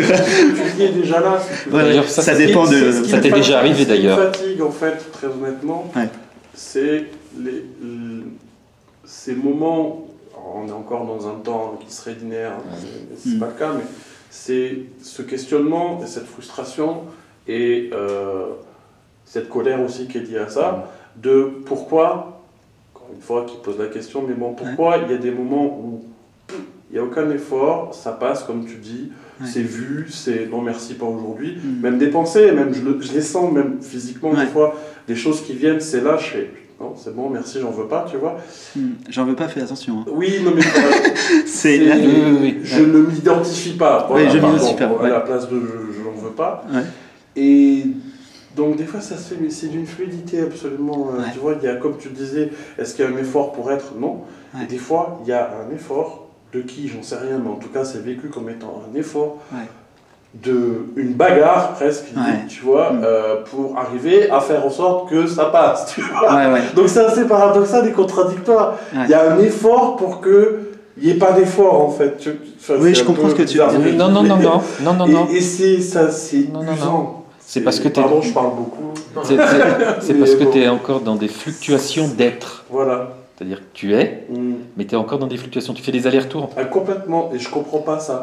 C: es déjà là.
B: D'ailleurs, ça dépend de... Ça t'est déjà arrivé d'ailleurs.
C: Ce qui me fatigue, en fait, très honnêtement, c'est ces moments... On est encore dans un temps qui serait linéaire, c'est pas le cas, mais c'est ce questionnement et cette frustration et cette colère aussi qui est liée à ça, de pourquoi, encore une fois, qui pose la question, mais bon, pourquoi il y a des moments où il n'y a aucun effort, ça passe comme tu dis, c'est vu, c'est non merci pas aujourd'hui, même des pensées, même je les sens même physiquement des fois, des choses qui viennent, c'est là, je fais non, c'est bon, merci, j'en veux pas, tu vois.
A: J'en veux pas, fais attention. Hein.
C: Oui, non mais
A: oui.
C: Je ne m'identifie pas. Voilà,
A: je m'identifie pas.
C: À la place de je n'en veux pas.
A: Ouais.
C: Et donc des fois ça se fait, mais c'est d'une fluidité absolument. Tu vois, il y a, comme tu disais, est-ce qu'il y a un effort pour être? Non. Et des fois, il y a un effort de qui, j'en sais rien, mais en tout cas c'est vécu comme étant un effort. Une bagarre presque, tu vois, pour arriver à faire en sorte que ça passe, tu vois. Donc c'est assez paradoxal et contradictoire. Il y a un effort pour que il n'y ait pas d'effort en fait.
A: Oui, je comprends ce que tu veux dire.
B: Non.
C: Et c'est ça, c'est usant.
B: C'est parce que
C: pardon, je parle beaucoup.
B: C'est parce que tu es encore dans des fluctuations d'être.
C: Voilà.
B: C'est-à-dire que tu es, mais tu es encore dans des fluctuations. Tu fais des allers-retours.
C: Complètement, et je comprends pas ça.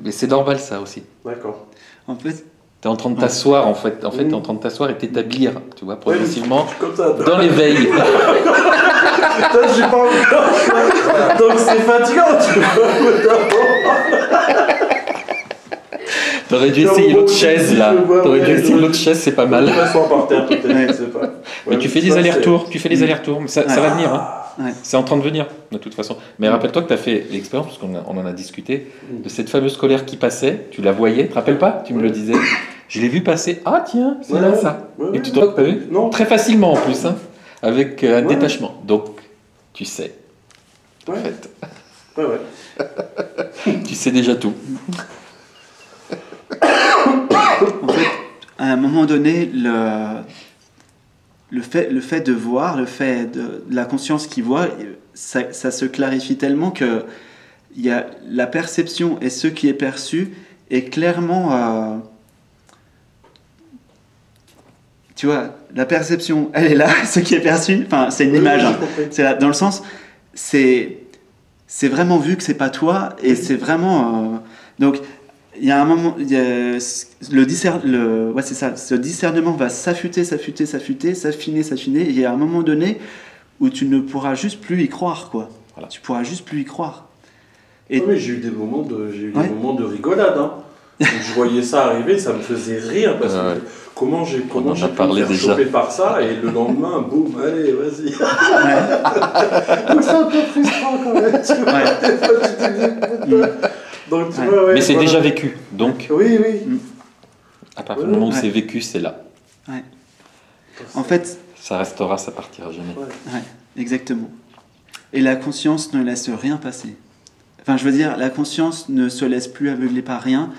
B: Mais c'est normal ça aussi.
C: D'accord.
A: En fait,
B: tu es en train de t'asseoir en fait. En fait, tu es en train de t'asseoir et t'établir, tu vois, progressivement
C: comme ça,
B: dans l'éveil.
C: J'ai pas encore. Donc c'est fatigant, tu vois.
B: T'aurais dû essayer l'autre chaise là. T'aurais dû essayer l'autre chaise, c'est pas mal.
C: Par terre, peut-être, je sais pas.
B: Mais tu fais des allers-retours, ça va venir. Hein. C'est en train de venir, de toute façon. Mais rappelle-toi que tu as fait l'expérience, parce qu'on en a discuté, de cette fameuse colère qui passait, tu la voyais, tu te rappelles pas? Tu me le disais. Je l'ai vu passer. Ah tiens, c'est
C: Ouais,
B: là
C: ouais.
B: ça.
C: Ouais,
B: Et tu t'as vu?
C: Non.
B: Très facilement en plus, hein, avec un
C: Ouais.
B: détachement. Donc, tu sais. En
C: Ouais.
B: fait,
C: Ouais.
B: tu sais déjà tout.
A: En fait, à un moment donné, le fait de voir, le fait de la conscience qui voit, ça se clarifie tellement que il y a la perception et ce qui est perçu est clairement... tu vois, la perception, elle est là, ce qui est perçu, enfin, c'est une image.
C: j'ai
A: Hein.
C: compris.
A: C'est là, dans le sens, c'est vraiment vu que c'est pas toi, et c'est vraiment... donc, il y a un moment, il y a ouais, c'est ça, ce discernement va s'affûter, s'affiner, et il y a un moment donné où tu ne pourras juste plus y croire, quoi.
B: Voilà.
A: Tu pourras juste plus y croire. Et
C: Ouais, mais j'ai eu des moments de
A: Ouais.
C: rigolade. Hein. Quand je voyais ça arriver, ça me faisait rire parce que
B: Ouais.
C: comment j'ai
B: On en a
C: pu me
B: parlé
C: faire
B: déjà.
C: choper par ça et le lendemain, boum, allez, vas-y.
A: ouais,
C: Donc c'est un peu frustrant quand même. Tu vois,
A: Ouais.
C: des fois, tu te dis, donc tu
A: Ouais.
C: vois, ouais,
B: Mais c'est
C: voilà.
B: déjà vécu. Donc,
C: Oui, oui.
B: à partir du moment où
A: Ouais.
B: c'est vécu, c'est là.
A: en fait,
B: Ça restera, ça partira jamais.
A: ouais, exactement. Et la conscience ne laisse rien passer. Enfin, je veux dire, la conscience ne se laisse plus aveugler par rien.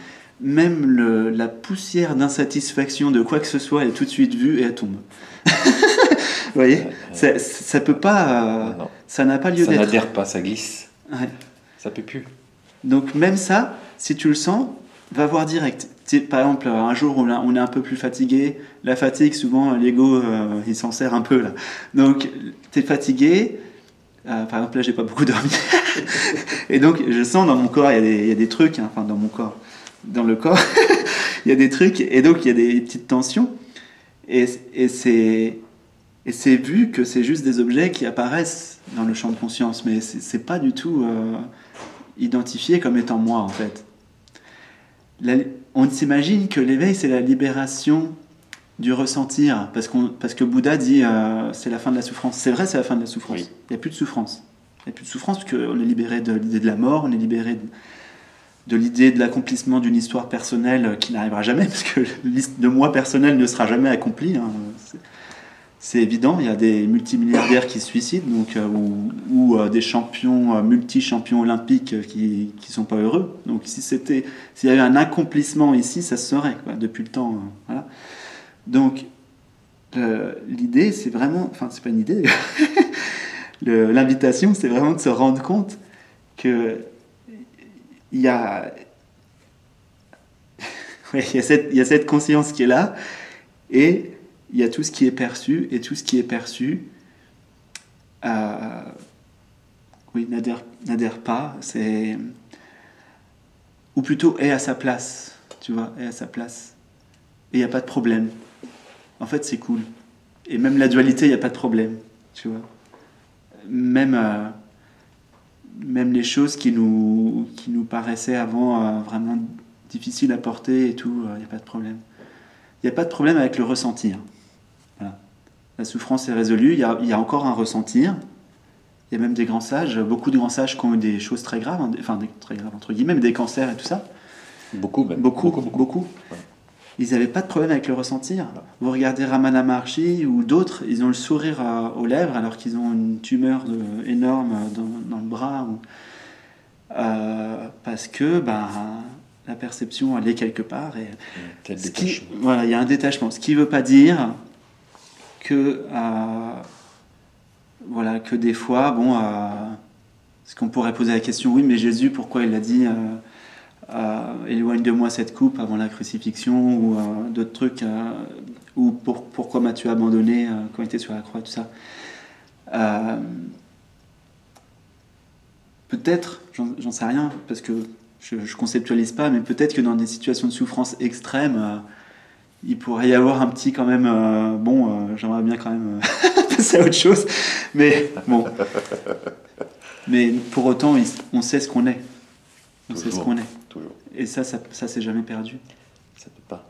A: Même la poussière d'insatisfaction de quoi que ce soit, elle est tout de suite vue et elle tombe. Vous voyez, ça peut pas,
B: Non.
A: ça n'a pas lieu
B: Ça
A: d'être.
B: n'adhère pas, ça glisse.
A: Ouais.
B: Ça peut plus.
A: Donc même ça, si tu le sens, va voir direct. Par exemple, un jour où on est un peu plus fatigué, la fatigue, souvent, l'ego, il s'en sert un peu là. Donc, tu es fatigué, par exemple, là, j'ai pas beaucoup dormi. Et donc, je sens dans mon corps, il y a des trucs, hein, enfin, dans mon corps, dans le corps, il y a des trucs, et donc, il y a des petites tensions. Et c'est vu que c'est juste des objets qui apparaissent dans le champ de conscience, mais c'est pas du tout identifié comme étant moi, en fait. On s'imagine que l'éveil, c'est la libération du ressentir, parce que Bouddha dit c'est la fin de la souffrance. C'est vrai, c'est la fin de la souffrance.
B: Oui.
A: Il n'y a plus de souffrance. Il n'y a plus de souffrance parce qu'on est libéré de l'idée de la mort, on est libéré de l'idée de l'accomplissement d'une histoire personnelle qui n'arrivera jamais, parce que de moi personnel ne sera jamais accompli. Hein. C'est évident, il y a des multimilliardaires qui se suicident, donc, ou des champions, multi-champions olympiques qui sont pas heureux. Donc s'il y avait un accomplissement ici, ça se saurait, quoi, depuis le temps. Voilà. Donc l'idée, c'est vraiment... Enfin, c'est pas une idée. L'invitation, c'est vraiment de se rendre compte que il y a cette conscience qui est là, et il y a tout ce qui est perçu, et tout ce qui est perçu n'adhère pas, ou plutôt est à sa place, tu vois, est à sa place. Et il n'y a pas de problème. En fait, c'est cool. Et même la dualité, il n'y a pas de problème, tu vois. Même les choses qui nous paraissaient avant vraiment difficiles à porter et tout, il n'y a pas de problème. Il n'y a pas de problème avec le ressentir. Voilà. La souffrance est résolue, il y a encore un ressentir. Il y a même des grands sages, beaucoup de grands sages qui ont eu des choses très graves, enfin très graves entre guillemets, mais des cancers et tout ça.
B: Beaucoup même.
A: Beaucoup.
B: Ouais.
A: Ils n'avaient pas de problème avec le ressentir. Vous regardez Ramana Maharshi ou d'autres, ils ont le sourire aux lèvres alors qu'ils ont une tumeur énorme dans le bras. Parce que la perception, elle est quelque part. Et voilà, il y a un détachement. Ce qui ne veut pas dire que, que des fois, parce qu'on pourrait poser la question, oui, mais Jésus, pourquoi il a dit éloigne de moi cette coupe avant la crucifixion, ou d'autres trucs, ou pourquoi m'as-tu abandonné quand il était sur la croix, tout ça. Peut-être, j'en sais rien, parce que je conceptualise pas, mais peut-être que dans des situations de souffrance extrême, il pourrait y avoir un petit quand même, j'aimerais bien quand même passer à autre chose, mais bon. Mais pour autant, on sait ce qu'on est. On sait ce qu'on est.
B: Toujours.
A: Et ça c'est jamais perdu.
B: Ça peut pas.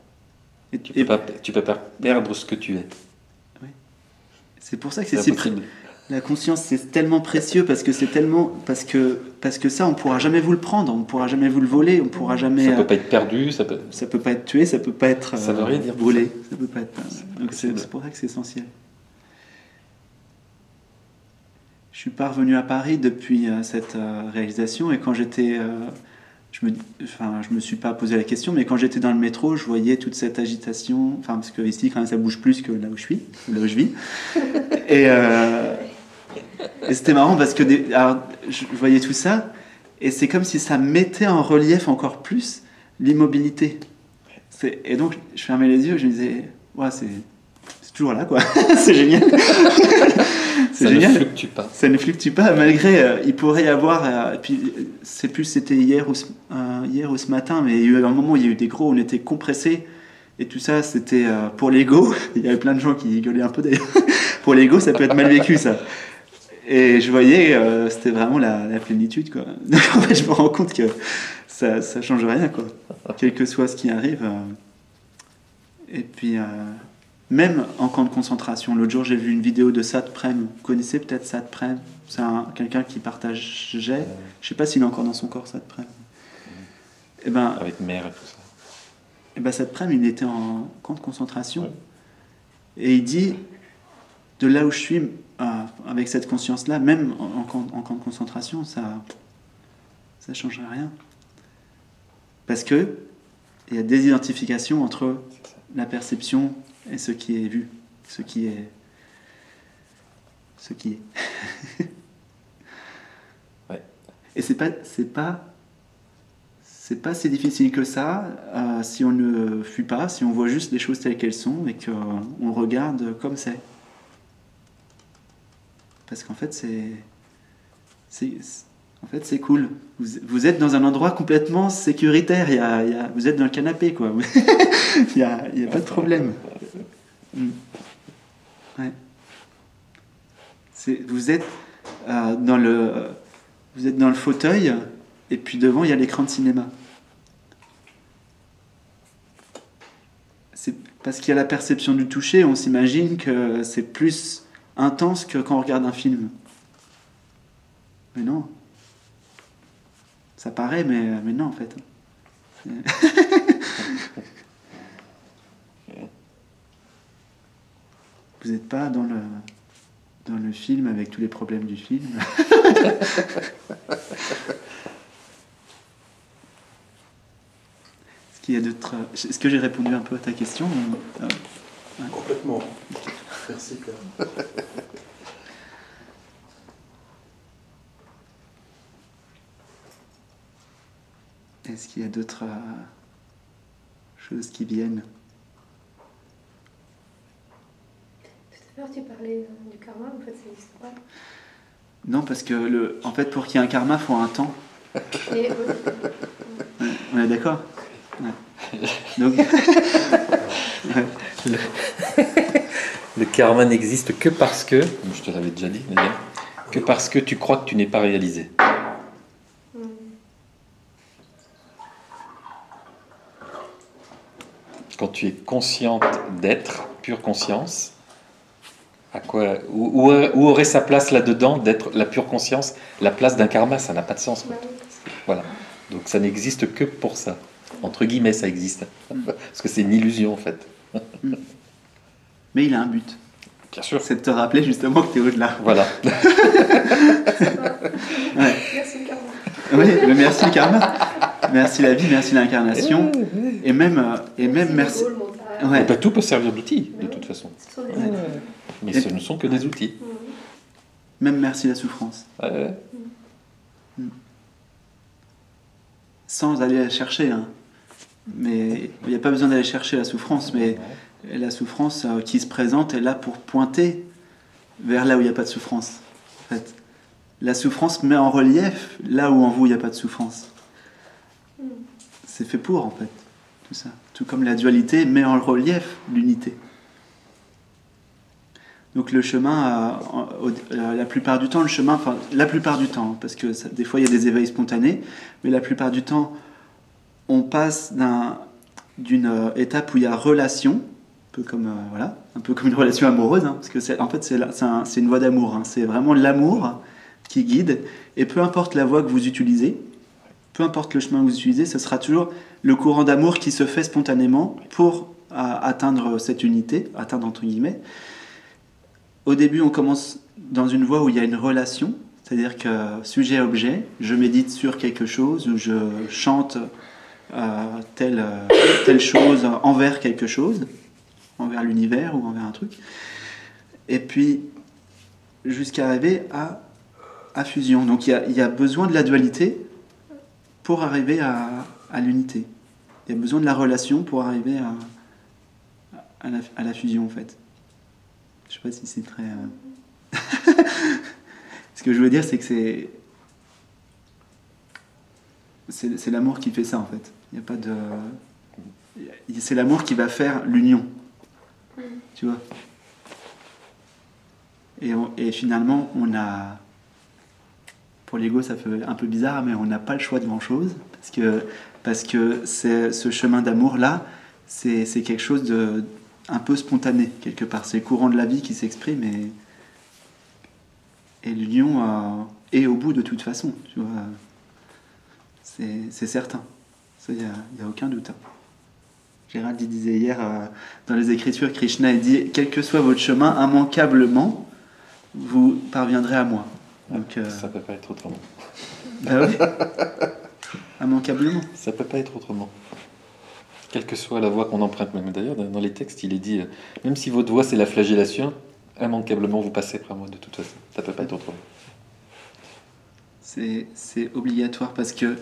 B: Tu peux pas perdre ce que tu es.
A: Oui. C'est pour ça que
B: c'est
A: c'est
B: impossible.
A: La conscience, c'est tellement précieux parce que parce que ça, on pourra jamais vous le prendre, on pourra jamais vous le voler, on pourra jamais.
B: Ça peut pas être perdu,
A: ça peut pas être tué, ça peut pas être
B: ça veut rien dire
A: brûlé, ça peut pas être. Donc c'est pour ça que c'est essentiel. Je suis pas revenu à Paris depuis cette réalisation, et quand j'étais, je me suis pas posé la question, mais quand j'étais dans le métro, je voyais toute cette agitation, parce que ici quand même ça bouge plus que là où je vis, et c'était marrant parce que je voyais tout ça, et c'est comme si ça mettait en relief encore plus l'immobilité. Et donc je fermais les yeux et je me disais, ouais, c'est toujours là, quoi. C'est génial. C'est génial.
B: Ne fluctue pas.
A: Ça ne fluctue pas, malgré il pourrait y avoir. Et puis c'était hier ou ce matin, mais il y a eu un moment où il y a eu des gros, on était compressés. Et tout ça, c'était pour l'ego. Il y avait plein de gens qui gueulaient un peu d'ailleurs. Pour l'ego, ça peut être mal vécu, ça. Et je voyais, c'était vraiment la plénitude, quoi. Donc en fait, je me rends compte que ça change rien, quoi. Quel que soit ce qui arrive. Et puis, même en camp de concentration. L'autre jour, j'ai vu une vidéo de Sad Prem. Vous connaissez peut-être Sad Prem? C'est quelqu'un qui partageait. Je ne sais pas s'il est encore dans son corps, Sad Prem. Et ben,
B: avec mère et tout ça.
A: Et ben, Sad Prem, il était en camp de concentration. Ouais. Et il dit, de là où je suis, avec cette conscience-là, même en camp de concentration, ça ne changerait rien. Parce que il y a des identifications entre la perception et ce qui est vu, ce qui est.
B: Ouais.
A: Et c'est pas si difficile que ça si on ne fuit pas, si on voit juste les choses telles qu'elles sont et qu'on regarde comme c'est. Parce qu'en fait, c'est cool. Vous êtes dans un endroit complètement sécuritaire. Vous êtes dans le canapé, quoi. Il n'y a pas de problème. Ouais. Vous êtes dans le fauteuil, et puis devant, il y a l'écran de cinéma. C'est parce qu'il y a la perception du toucher, on s'imagine que c'est plus intense que quand on regarde un film. Mais non. Ça paraît, mais non, en fait. Vous n'êtes pas dans le film avec tous les problèmes du film. Est-ce que j'ai répondu un peu à ta question ou...
C: Ouais. Complètement. Merci, Pierre.
A: Est-ce qu'il y a d'autres choses qui viennent?
E: Tout à l'heure, tu parlais du karma, en fait, ça n'existe pas.
A: Non, parce que en fait, pour qu'il y ait un karma, il faut un temps.
E: Et,
A: on est d'accord? Ouais. Donc,
B: le karma n'existe que parce que, je te l'avais déjà dit, que parce que tu crois que tu n'es pas réalisé. Quand tu es consciente d'être, pure conscience, où aurait sa place là-dedans, d'être la pure conscience, la place d'un karma, ça n'a pas de sens, quoi. Voilà. Donc ça n'existe que pour ça. Entre guillemets, ça existe. Parce que c'est une illusion, en fait.
A: Mais il a un but.
B: Bien sûr.
A: C'est de te rappeler justement que tu es au-delà.
B: Voilà.
A: Ouais.
E: Merci le karma.
A: Oui, le merci le karma. Merci la vie, merci l'incarnation. Et même merci.
B: Ouais. Bah, tout peut servir d'outil, de toute façon.
A: Ouais.
B: Mais ce ne sont que des outils.
A: Même merci la souffrance.
B: Ouais.
A: Sans aller la chercher. Hein. Mais il n'y a pas besoin d'aller chercher la souffrance. Mais la souffrance qui se présente est là pour pointer vers là où il n'y a pas de souffrance. En fait, la souffrance met en relief là où en vous il n'y a pas de souffrance. C'est fait pour, en fait, tout ça. Tout comme la dualité met en relief l'unité. Donc le chemin, la plupart du temps, parce que des fois il y a des éveils spontanés, mais la plupart du temps, on passe d'une étape où il y a relation, peu comme, voilà, un peu comme une relation amoureuse, hein, parce que c'est une voie d'amour, hein, c'est vraiment l'amour qui guide, et peu importe la voie que vous utilisez, peu importe le chemin que vous utilisez, ce sera toujours le courant d'amour qui se fait spontanément pour atteindre cette unité, atteindre entre guillemets. Au début, on commence dans une voie où il y a une relation, c'est-à-dire que sujet-objet, je médite sur quelque chose, ou je chante telle chose envers quelque chose, envers l'univers ou envers un truc. Et puis, jusqu'à arriver à fusion. Donc il y a besoin de la dualité pour arriver à l'unité. Il y a besoin de la relation pour arriver à la fusion, en fait. Je sais pas si c'est très... Ce que je veux dire, c'est que c'est l'amour qui fait ça, en fait. Il n'y a pas de... C'est l'amour qui va faire l'union. Tu vois ? Et finalement, on a... Pour l'ego, ça fait un peu bizarre, mais on n'a pas le choix de grand-chose. Parce que ce chemin d'amour-là, c'est quelque chose de un peu spontané, quelque part. C'est le courant de la vie qui s'exprime et l'union est au bout de toute façon. Tu vois, c'est certain. Ça, il n'y a aucun doute. Gérald disait hier, dans les Écritures, Krishna dit « Quel que soit votre chemin, immanquablement, vous parviendrez à moi. » Donc,
B: ça ne peut pas être autrement.
A: Bah oui. Immanquablement.
B: Ça ne peut pas être autrement. Quelle que soit la voie qu'on emprunte, même d'ailleurs, dans les textes, il est dit même si votre voie c'est la flagellation, immanquablement vous passez par moi de toute façon. Ça ne peut pas être autrement.
A: C'est obligatoire parce que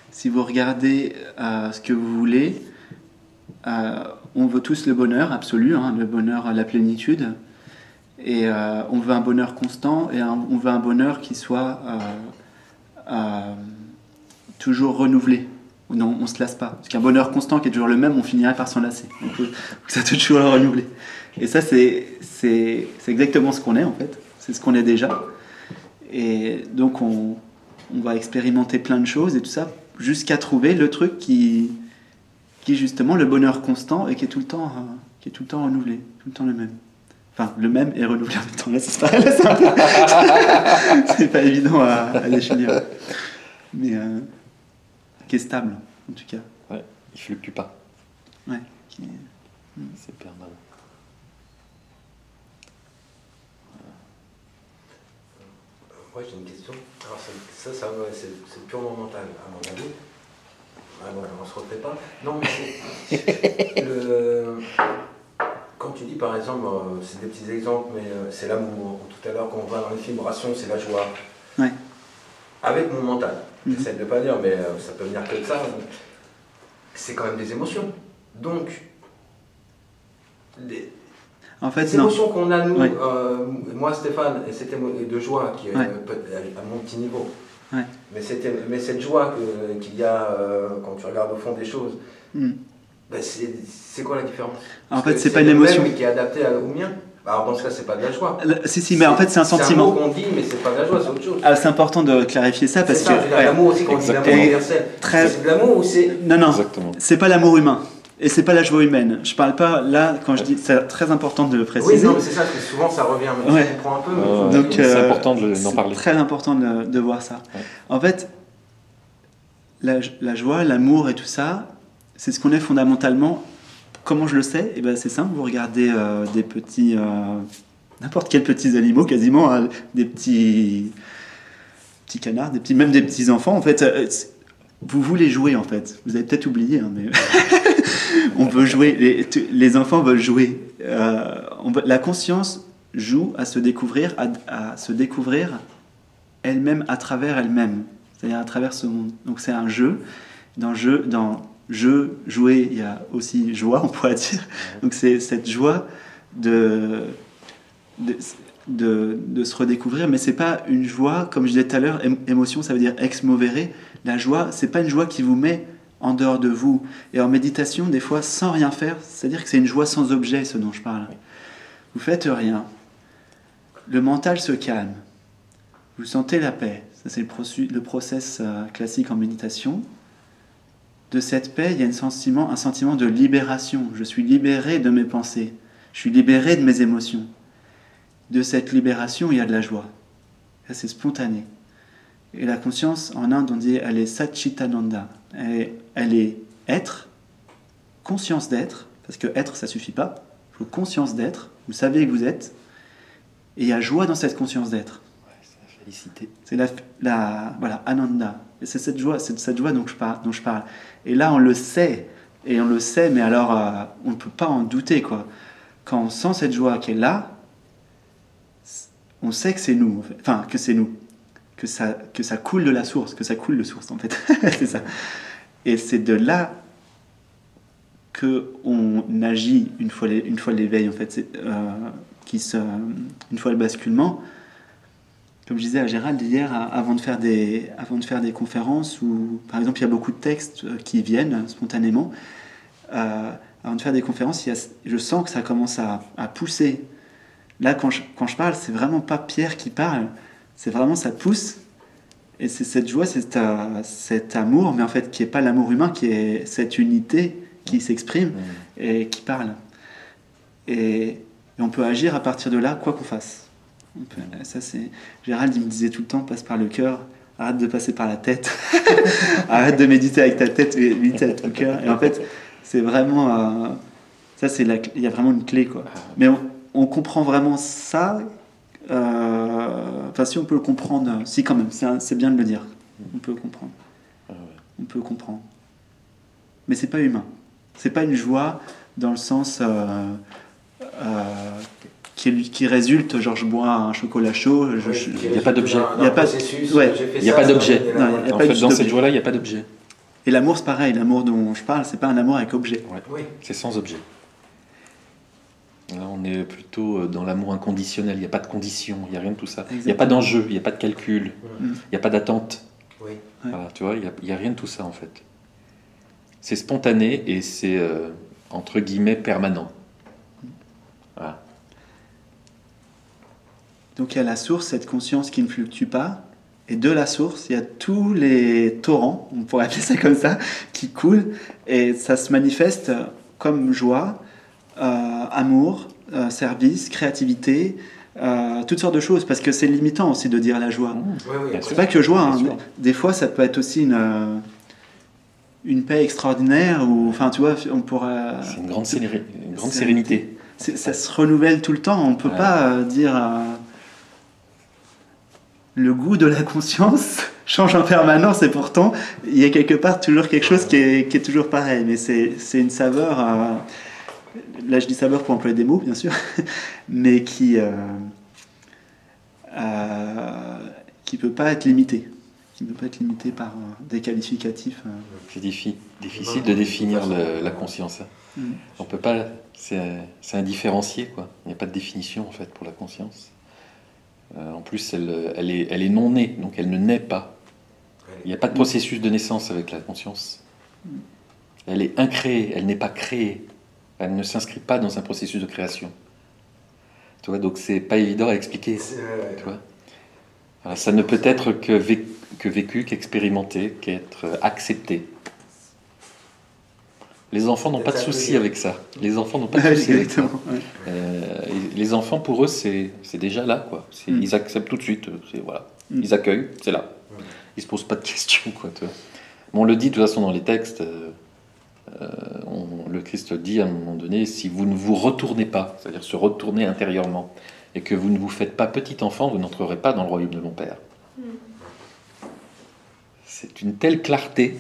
A: si vous regardez ce que vous voulez, on veut tous le bonheur absolu, hein, le bonheur, la plénitude. Et on veut un bonheur constant et on veut un bonheur qui soit toujours renouvelé. Non, on ne se lasse pas. Parce qu'un bonheur constant qui est toujours le même, on finirait par s'en lasser. Donc ça doit toujours le renouveler. Et ça, c'est exactement ce qu'on est en fait. C'est ce qu'on est déjà. Et donc on va expérimenter plein de choses et tout ça jusqu'à trouver le truc qui est justement le bonheur constant et qui est tout le temps renouvelé, tout le temps le même. Enfin, le même est renouvelé en même temps. Là, c'est pas évident à définir. Mais qui est stable, en tout cas.
B: Ouais, il fluctue pas.
A: Ouais.
B: C'est permanent.
D: Moi, j'ai une question. Alors, ça c'est purement mental, à mon avis. Ah bon, on se refait pas. Non, mais c'est quand tu dis, par exemple, c'est des petits exemples, mais c'est l'amour. Tout à l'heure, quand on voit dans les films, Ration, c'est la joie.
A: Ouais.
D: Avec mon mental. J'essaie de ne pas dire, mais ça peut venir que de ça. C'est quand même des émotions. Donc,
A: en fait,
D: les émotions qu'on a, nous,
A: ouais.
D: moi, Stéphane, et c'était de joie qui est
A: ouais.
D: à mon petit niveau.
A: Ouais.
D: Mais cette joie qu'il y a quand tu regardes au fond des choses, ben c'est quoi la différence?
A: En fait, c'est pas une émotion.
D: Mais qui est adapté au mien. Alors dans ce cas, c'est pas de la joie.
A: Si, mais en fait, c'est un sentiment.
D: C'est un mot qu'on dit, mais c'est pas de la joie, c'est autre chose.
A: Ah, c'est important de clarifier ça parce que.
D: L'amour aussi, quand on dit l'amour universel. C'est de l'amour ou c'est.
A: Non,
B: exactement.
A: C'est pas l'amour humain. Et c'est pas la joie humaine. Je parle pas, là, quand je dis. C'est très important de le préciser.
D: Oui, non, mais c'est ça, parce que souvent ça revient.
A: Ouais.
D: Je comprends un peu.
A: Donc,
B: c'est important d'en parler.
A: C'est très important de voir ça.
B: Ouais.
A: En fait, la joie, l'amour et tout ça, c'est ce qu'on est fondamentalement. Comment je le sais? Eh ben, c'est simple, vous regardez des petits. N'importe quels petits animaux, quasiment, hein, des petits canards, même des petits enfants, en fait. Vous voulez jouer, en fait. Vous avez peut-être oublié, hein, mais on veut jouer. Les enfants veulent jouer. La conscience joue à se découvrir, à se découvrir elle-même à travers elle-même, c'est-à-dire à travers ce monde. Donc c'est un jeu. Dans jeu, jouer, il y a aussi joie, on pourrait dire. Donc c'est cette joie de se redécouvrir, mais c'est pas une joie, comme je disais tout à l'heure, émotion, ça veut dire ex movere. La joie, c'est pas une joie qui vous met en dehors de vous. Et en méditation, des fois, sans rien faire, c'est-à-dire que c'est une joie sans objet, ce dont je parle. Vous faites rien. Le mental se calme. Vous sentez la paix. Ça, c'est le process classique en méditation. De cette paix, il y a un sentiment de libération. Je suis libéré de mes pensées. Je suis libéré de mes émotions. De cette libération, il y a de la joie. Ça, c'est spontané. Et la conscience, en Inde, on dit, elle est Satchitananda. Elle est être, conscience d'être, parce que être, ça suffit pas. Il faut conscience d'être. Vous savez que vous êtes. Et il y a joie dans cette conscience d'être.
B: Ouais, c'est la félicité.
A: C'est voilà, Ananda. Et c'est cette joie dont je parle. Et là, on le sait. Et on le sait, mais alors, on ne peut pas en douter, quoi. Quand on sent cette joie qui est là, on sait que c'est nous. En fait. Enfin, que c'est nous. Que ça coule de la source. Que ça coule de source, en fait. C'est ça. Et c'est de là qu'on agit une fois l'éveil, en fait. Une fois le basculement. Comme je disais à Gérald hier, avant de faire des conférences, où par exemple il y a beaucoup de textes qui viennent spontanément, avant de faire des conférences, je sens que ça commence à pousser. Là, quand je parle, c'est vraiment pas Pierre qui parle, c'est vraiment ça pousse, et c'est cette joie, c'est cet amour, mais en fait qui n'est pas l'amour humain, qui est cette unité qui s'exprime et qui parle. Et on peut agir à partir de là, quoi qu'on fasse. Ça, c'est... Gérald, il me disait tout le temps, passe par le cœur, arrête de passer par la tête, arrête de méditer avec ta tête, médite avec ton cœur. Et en fait, c'est vraiment... ça, il y a vraiment une clé, quoi. Mais on comprend vraiment ça. Enfin, si on peut le comprendre, si quand même, c'est bien de le dire. On peut le comprendre. On peut comprendre. Mais c'est pas humain. C'est pas une joie dans le sens... qui résulte, genre je bois un chocolat chaud,
B: il n'y a pas d'objet.
A: Il n'y a pas
B: d'objet. En fait, dans cette joie-là, il n'y a pas d'objet.
A: Et l'amour, c'est pareil. L'amour dont je parle, c'est pas un amour avec objet.
B: Ouais. Oui. C'est sans objet. Là, on est plutôt dans l'amour inconditionnel. Il n'y a pas de condition, il n'y a rien de tout ça. Il n'y a pas d'enjeu, il n'y a pas de calcul, il n'y a pas d'attente.
D: Oui.
B: Voilà, tu vois, il n'y a rien de tout ça en fait. C'est spontané et c'est entre guillemets permanent. Voilà.
A: Donc il y a la source, cette conscience qui ne fluctue pas, et de la source, il y a tous les torrents, on pourrait appeler ça comme ça, qui coulent, et ça se manifeste comme joie, amour, service, créativité, toutes sortes de choses, parce que c'est limitant aussi de dire la joie. C'est pas que joie, hein. Des fois ça peut être aussi une paix extraordinaire, ou enfin tu vois, on pourra...
B: C'est une grande sérénité.
A: Ça se renouvelle tout le temps, on peut pas dire... Le goût de la conscience change en permanence, et pourtant il y a quelque part toujours quelque chose qui est toujours pareil, mais c'est une saveur, là je dis saveur pour employer des mots bien sûr, mais qui peut pas être limitée, par des qualificatifs.
B: C'est difficile de définir la conscience. On peut pas, c'est indifférencié, quoi. Il n'y a pas de définition en fait pour la conscience. En plus, elle est non née, donc elle ne naît pas. Il n'y a pas de processus de naissance avec la conscience. Elle est incréée, elle n'est pas créée. Elle ne s'inscrit pas dans un processus de création. Tu vois, donc c'est pas évident à expliquer. Tu vois. Alors, ça ne peut être que vécu, qu'expérimenté, qu'être accepté. Les enfants n'ont pas de souci avec ça. Les enfants n'ont pas de souci avec ça. Les enfants, pour eux, c'est déjà là, quoi. Ils acceptent tout de suite. Voilà. Ils accueillent, c'est là. Ils se posent pas de questions, quoi. Tu vois. Bon, on le dit de toute façon dans les textes. Le Christ dit à un moment donné, si vous ne vous retournez pas, c'est-à-dire se retourner intérieurement, et que vous ne vous faites pas petit enfant, vous n'entrerez pas dans le royaume de mon Père. C'est une telle clarté,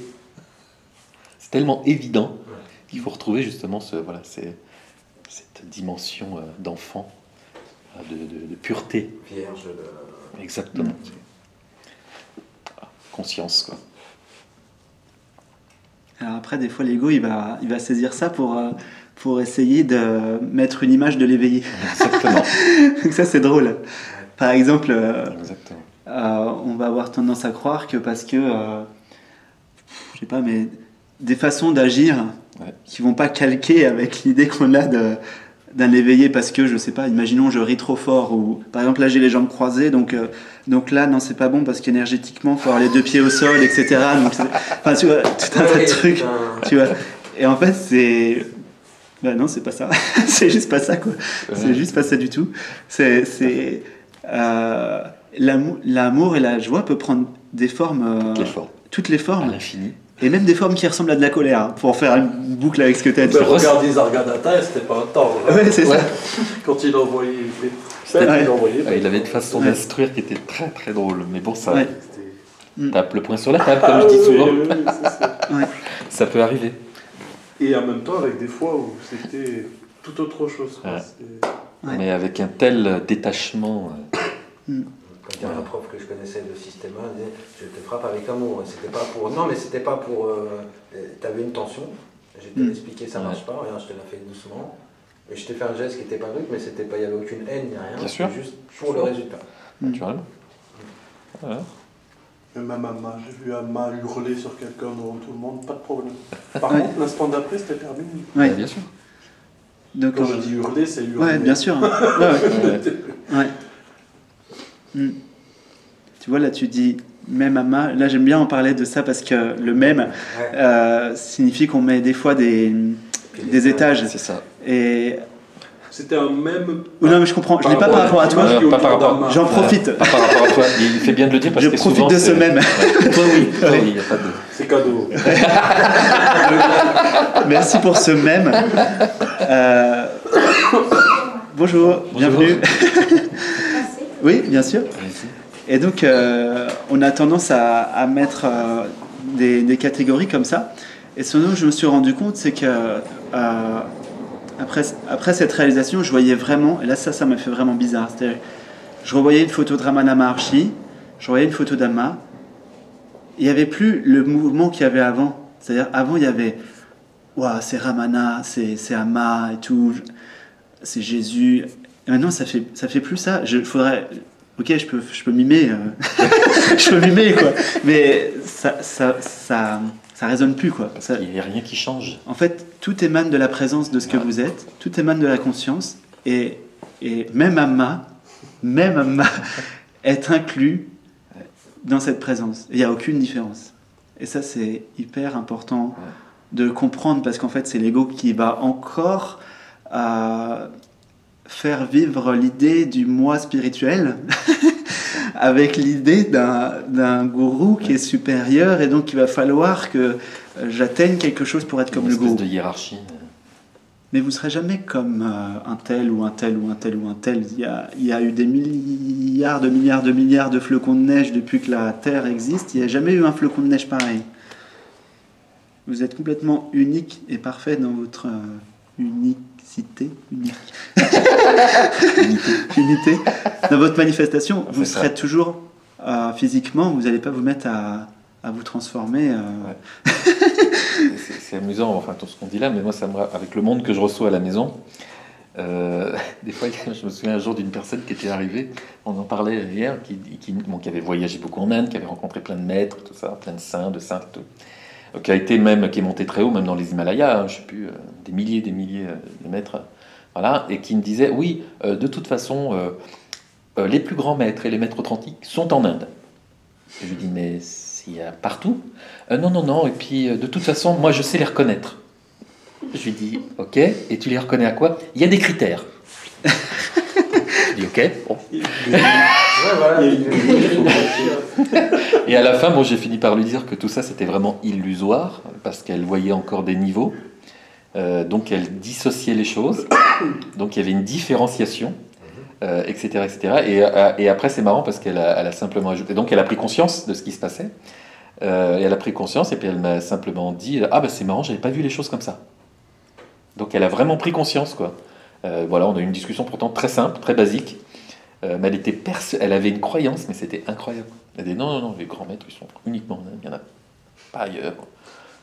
B: c'est tellement évident qu'il faut retrouver justement cette dimension d'enfant, de pureté.
D: Vierge.
B: Exactement. Conscience, quoi.
A: Alors après, des fois, l'ego, il va saisir ça pour essayer de mettre une image de l'éveillé.
B: Exactement.
A: Donc ça, c'est drôle. Par exemple,
B: Exactement.
A: On va avoir tendance à croire que parce que, je sais pas, mais des façons d'agir qui vont pas calquer avec l'idée qu'on a d'un éveillé parce que, je sais pas, imaginons je ris trop fort, ou par exemple là j'ai les jambes croisées, donc là non c'est pas bon parce qu'énergétiquement il faut avoir les deux pieds au sol, etc. Donc, enfin tu vois, tout un tas de trucs, tu vois. Et en fait c'est... Ben non, c'est pas ça. C'est juste pas ça, quoi. C'est juste pas ça du tout. L'amour et la joie peuvent prendre des formes... toutes les formes.
B: À l'infini.
A: Et même des formes qui ressemblent à de la colère, hein, pour faire une boucle avec ce que tu as dit.
C: Regarde Zargadata, c'était pas un temps.
A: Ouais, c'est ça.
C: Quand il envoyait
B: il avait une façon d'instruire qui était très très drôle. Mais bon, ça
A: Ouais.
B: tape le poing sur la table, comme je dis souvent.
A: Ouais.
B: Ça peut arriver.
C: Et en même temps, avec des fois où c'était tout autre chose. Quoi.
A: Ouais.
B: Mais avec un tel détachement.
D: Comme dirait un prof que je connaissais de Systema, il disait je te frappe avec amour. C'était pas pour. Non, mais c'était pas pour. T'avais une tension. J'ai te expliqué ça marche pas. Regarde, je te l'ai fait doucement. Et je t'ai fait un geste qui était pas brut, mais c'était pas. Il y avait aucune haine ni rien.
B: Bien sûr.
D: C'était juste pour le résultat.
B: Naturellement. Voilà.
C: Même Amma, j'ai vu Amma hurler sur quelqu'un devant tout le monde, pas de problème. Par contre, l'instant d'après, c'était terminé.
A: Ouais.
B: Bien sûr.
A: Donc,
C: Quand je dis hurler, c'est hurler.
A: ouais, bien sûr. Hein. Ouais. Tu vois, là, tu dis même Amma. Là, j'aime bien en parler de ça parce que le même signifie qu'on met des fois des étages.
B: C'est ça.
A: Et...
C: C'était un même.
A: Non, mais je comprends. Je ne l'ai pas par rapport à toi.
B: Pas par rapport.
A: J'en profite.
B: Pas par rapport à toi. Il fait bien de le dire parce
A: Je
B: que
A: profite
B: souvent,
A: de ce même.
B: Toi, oui. Toi, oui, il n'y a pas de.
C: C'est cadeau.
A: Merci pour ce même. Bonjour, bienvenue. Oui, bien sûr. Et donc, on a tendance à mettre des catégories comme ça. Et ce dont je me suis rendu compte, c'est que après cette réalisation, je voyais vraiment, et là ça m'a fait vraiment bizarre, c'est-à-dire je revoyais une photo de Ramana Maharshi, je revoyais une photo d'Amma, il n'y avait plus le mouvement qu'il y avait avant. C'est-à-dire avant il y avait ouah, c'est Ramana, c'est Amma et tout, c'est Jésus. Et maintenant ça fait plus ça. Ok, je peux mimer, je peux mimer quoi, mais ça résonne plus quoi.
B: Parce qu'il n'y a rien qui change.
A: En fait, tout émane de la présence de ce que vous êtes, tout émane de la conscience, et même Amma est inclus dans cette présence. Il n'y a aucune différence. Et ça, c'est hyper important de comprendre, parce qu'en fait, c'est l'ego qui va encore faire vivre l'idée du moi spirituel avec l'idée d'un gourou qui est supérieur, et donc il va falloir que j'atteigne quelque chose pour être comme le gourou.
B: De hiérarchie.
A: Mais vous ne serez jamais comme un tel ou un tel ou un tel ou un tel. Il y a eu des milliards de flocons de neige depuis que la Terre existe. Il n'y a jamais eu un flocon de neige pareil. Vous êtes complètement unique et parfait dans votre unicité. Unité. Dans votre manifestation, vous serez toujours physiquement, vous n'allez pas vous mettre à vous transformer.
B: C'est amusant, enfin, tout ce qu'on dit là, mais moi, avec le monde que je reçois à la maison, des fois, je me souviens un jour d'une personne qui était arrivée, on en parlait hier, qui avait voyagé beaucoup en Inde, qui avait rencontré plein de maîtres, tout ça, plein de saints, de saintes, tout. Qui est monté très haut, même dans les Himalayas, je ne sais plus, des milliers de mètres, voilà, et qui me disait, oui, de toute façon, les plus grands maîtres et les maîtres authentiques sont en Inde. Et je lui dis, mais il y a partout. Non, et puis de toute façon, moi je sais les reconnaître. Je lui dis, ok, et tu les reconnais à quoi? Il y a des critères. Je dis, ok, bon. Et à la fin, bon, j'ai fini par lui dire que tout ça c'était vraiment illusoire, parce qu'elle voyait encore des niveaux, donc elle dissociait les choses, donc il y avait une différenciation. Etc. Et après, c'est marrant parce qu'elle a simplement ajouté. Donc, elle a pris conscience de ce qui se passait. Et elle a pris conscience et puis elle m'a simplement dit ah, bah c'est marrant, j'avais pas vu les choses comme ça. Donc, elle a vraiment pris conscience, quoi. Voilà, on a eu une discussion pourtant très simple, très basique. Mais elle avait une croyance, mais c'était incroyable. Elle dit non, les grands maîtres, ils sont uniquement là, il n'y en a pas ailleurs.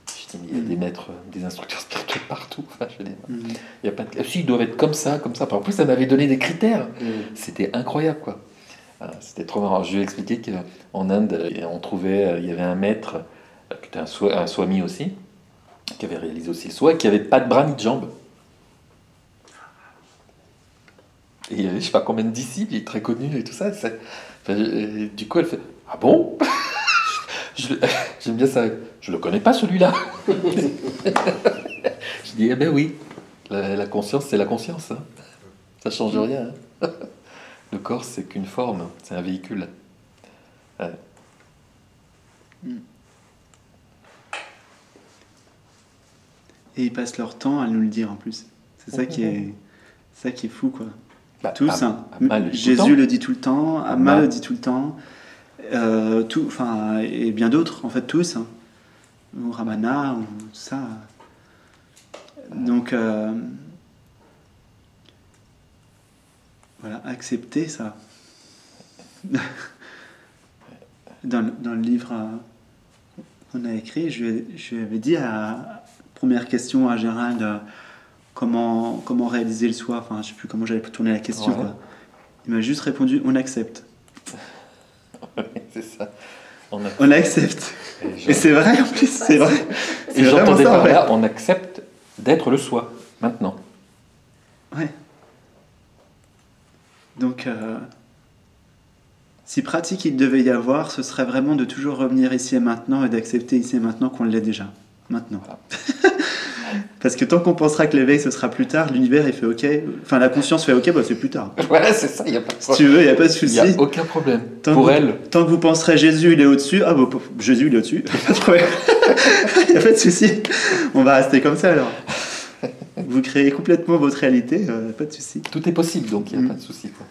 B: Je dis, il y a des maîtres, des instructeurs spirituels partout. Enfin, je veux dire, il y a pas de... Si, ils doivent être comme ça. En plus, ça m'avait donné des critères. C'était incroyable, quoi. C'était trop marrant. Je lui ai expliqué qu'en Inde, on trouvait, il y avait un maître, qui était un swami aussi, qui avait réalisé aussi le soi, qui n'avait pas de bras ni de jambes. Et il y avait je sais pas combien de disciples, il est très connu et tout ça. Et du coup, elle fait ah bon? J'aime bien ça. Je le connais pas celui-là. Je dis eh ben oui, la conscience c'est la conscience. Hein. Ça change rien. Hein. Le corps c'est qu'une forme, c'est un véhicule. Ouais.
A: Et ils passent leur temps à nous le dire en plus. C'est ça qui est fou, quoi.
B: Bah,
A: Tous, hein.
B: Amma
A: Jésus le dit tout le temps, Amma
B: Amma
A: le dit tout le temps, et bien d'autres, en fait, tous. Hein. Ou Ramana, ou tout ça. Donc, voilà, accepter ça. Dans le livre qu'on a écrit, je lui avais dit première question à Gérald, comment réaliser le soi, enfin je sais plus comment j'allais tourner la question,
B: ouais.
A: quoi. Il m'a juste répondu on accepte.
B: C'est ça.
A: On accepte. Et c'est vrai en plus, c'est vrai.
B: Et j'entendais par là, on accepte d'être le soi, maintenant.
A: Ouais. Donc, si pratique il devait y avoir, ce serait vraiment de toujours revenir ici et maintenant et d'accepter ici et maintenant qu'on l'est déjà. Maintenant. Voilà. Parce que tant qu'on pensera que l'éveil ce sera plus tard, l'univers il fait ok, enfin la conscience fait ok, bah c'est plus tard.
B: Voilà, c'est ça, il n'y a pas de
A: problème. Si tu veux, il n'y a pas de souci.
B: Il n'y a aucun problème.
A: Tant que vous penserez Jésus il est au-dessus, ah bah Jésus il est au-dessus, pas de problème. Il n'y a pas de souci. On va rester comme ça alors. Vous créez complètement votre réalité, pas de souci.
B: Tout est possible donc il n'y a pas de souci. Quoi.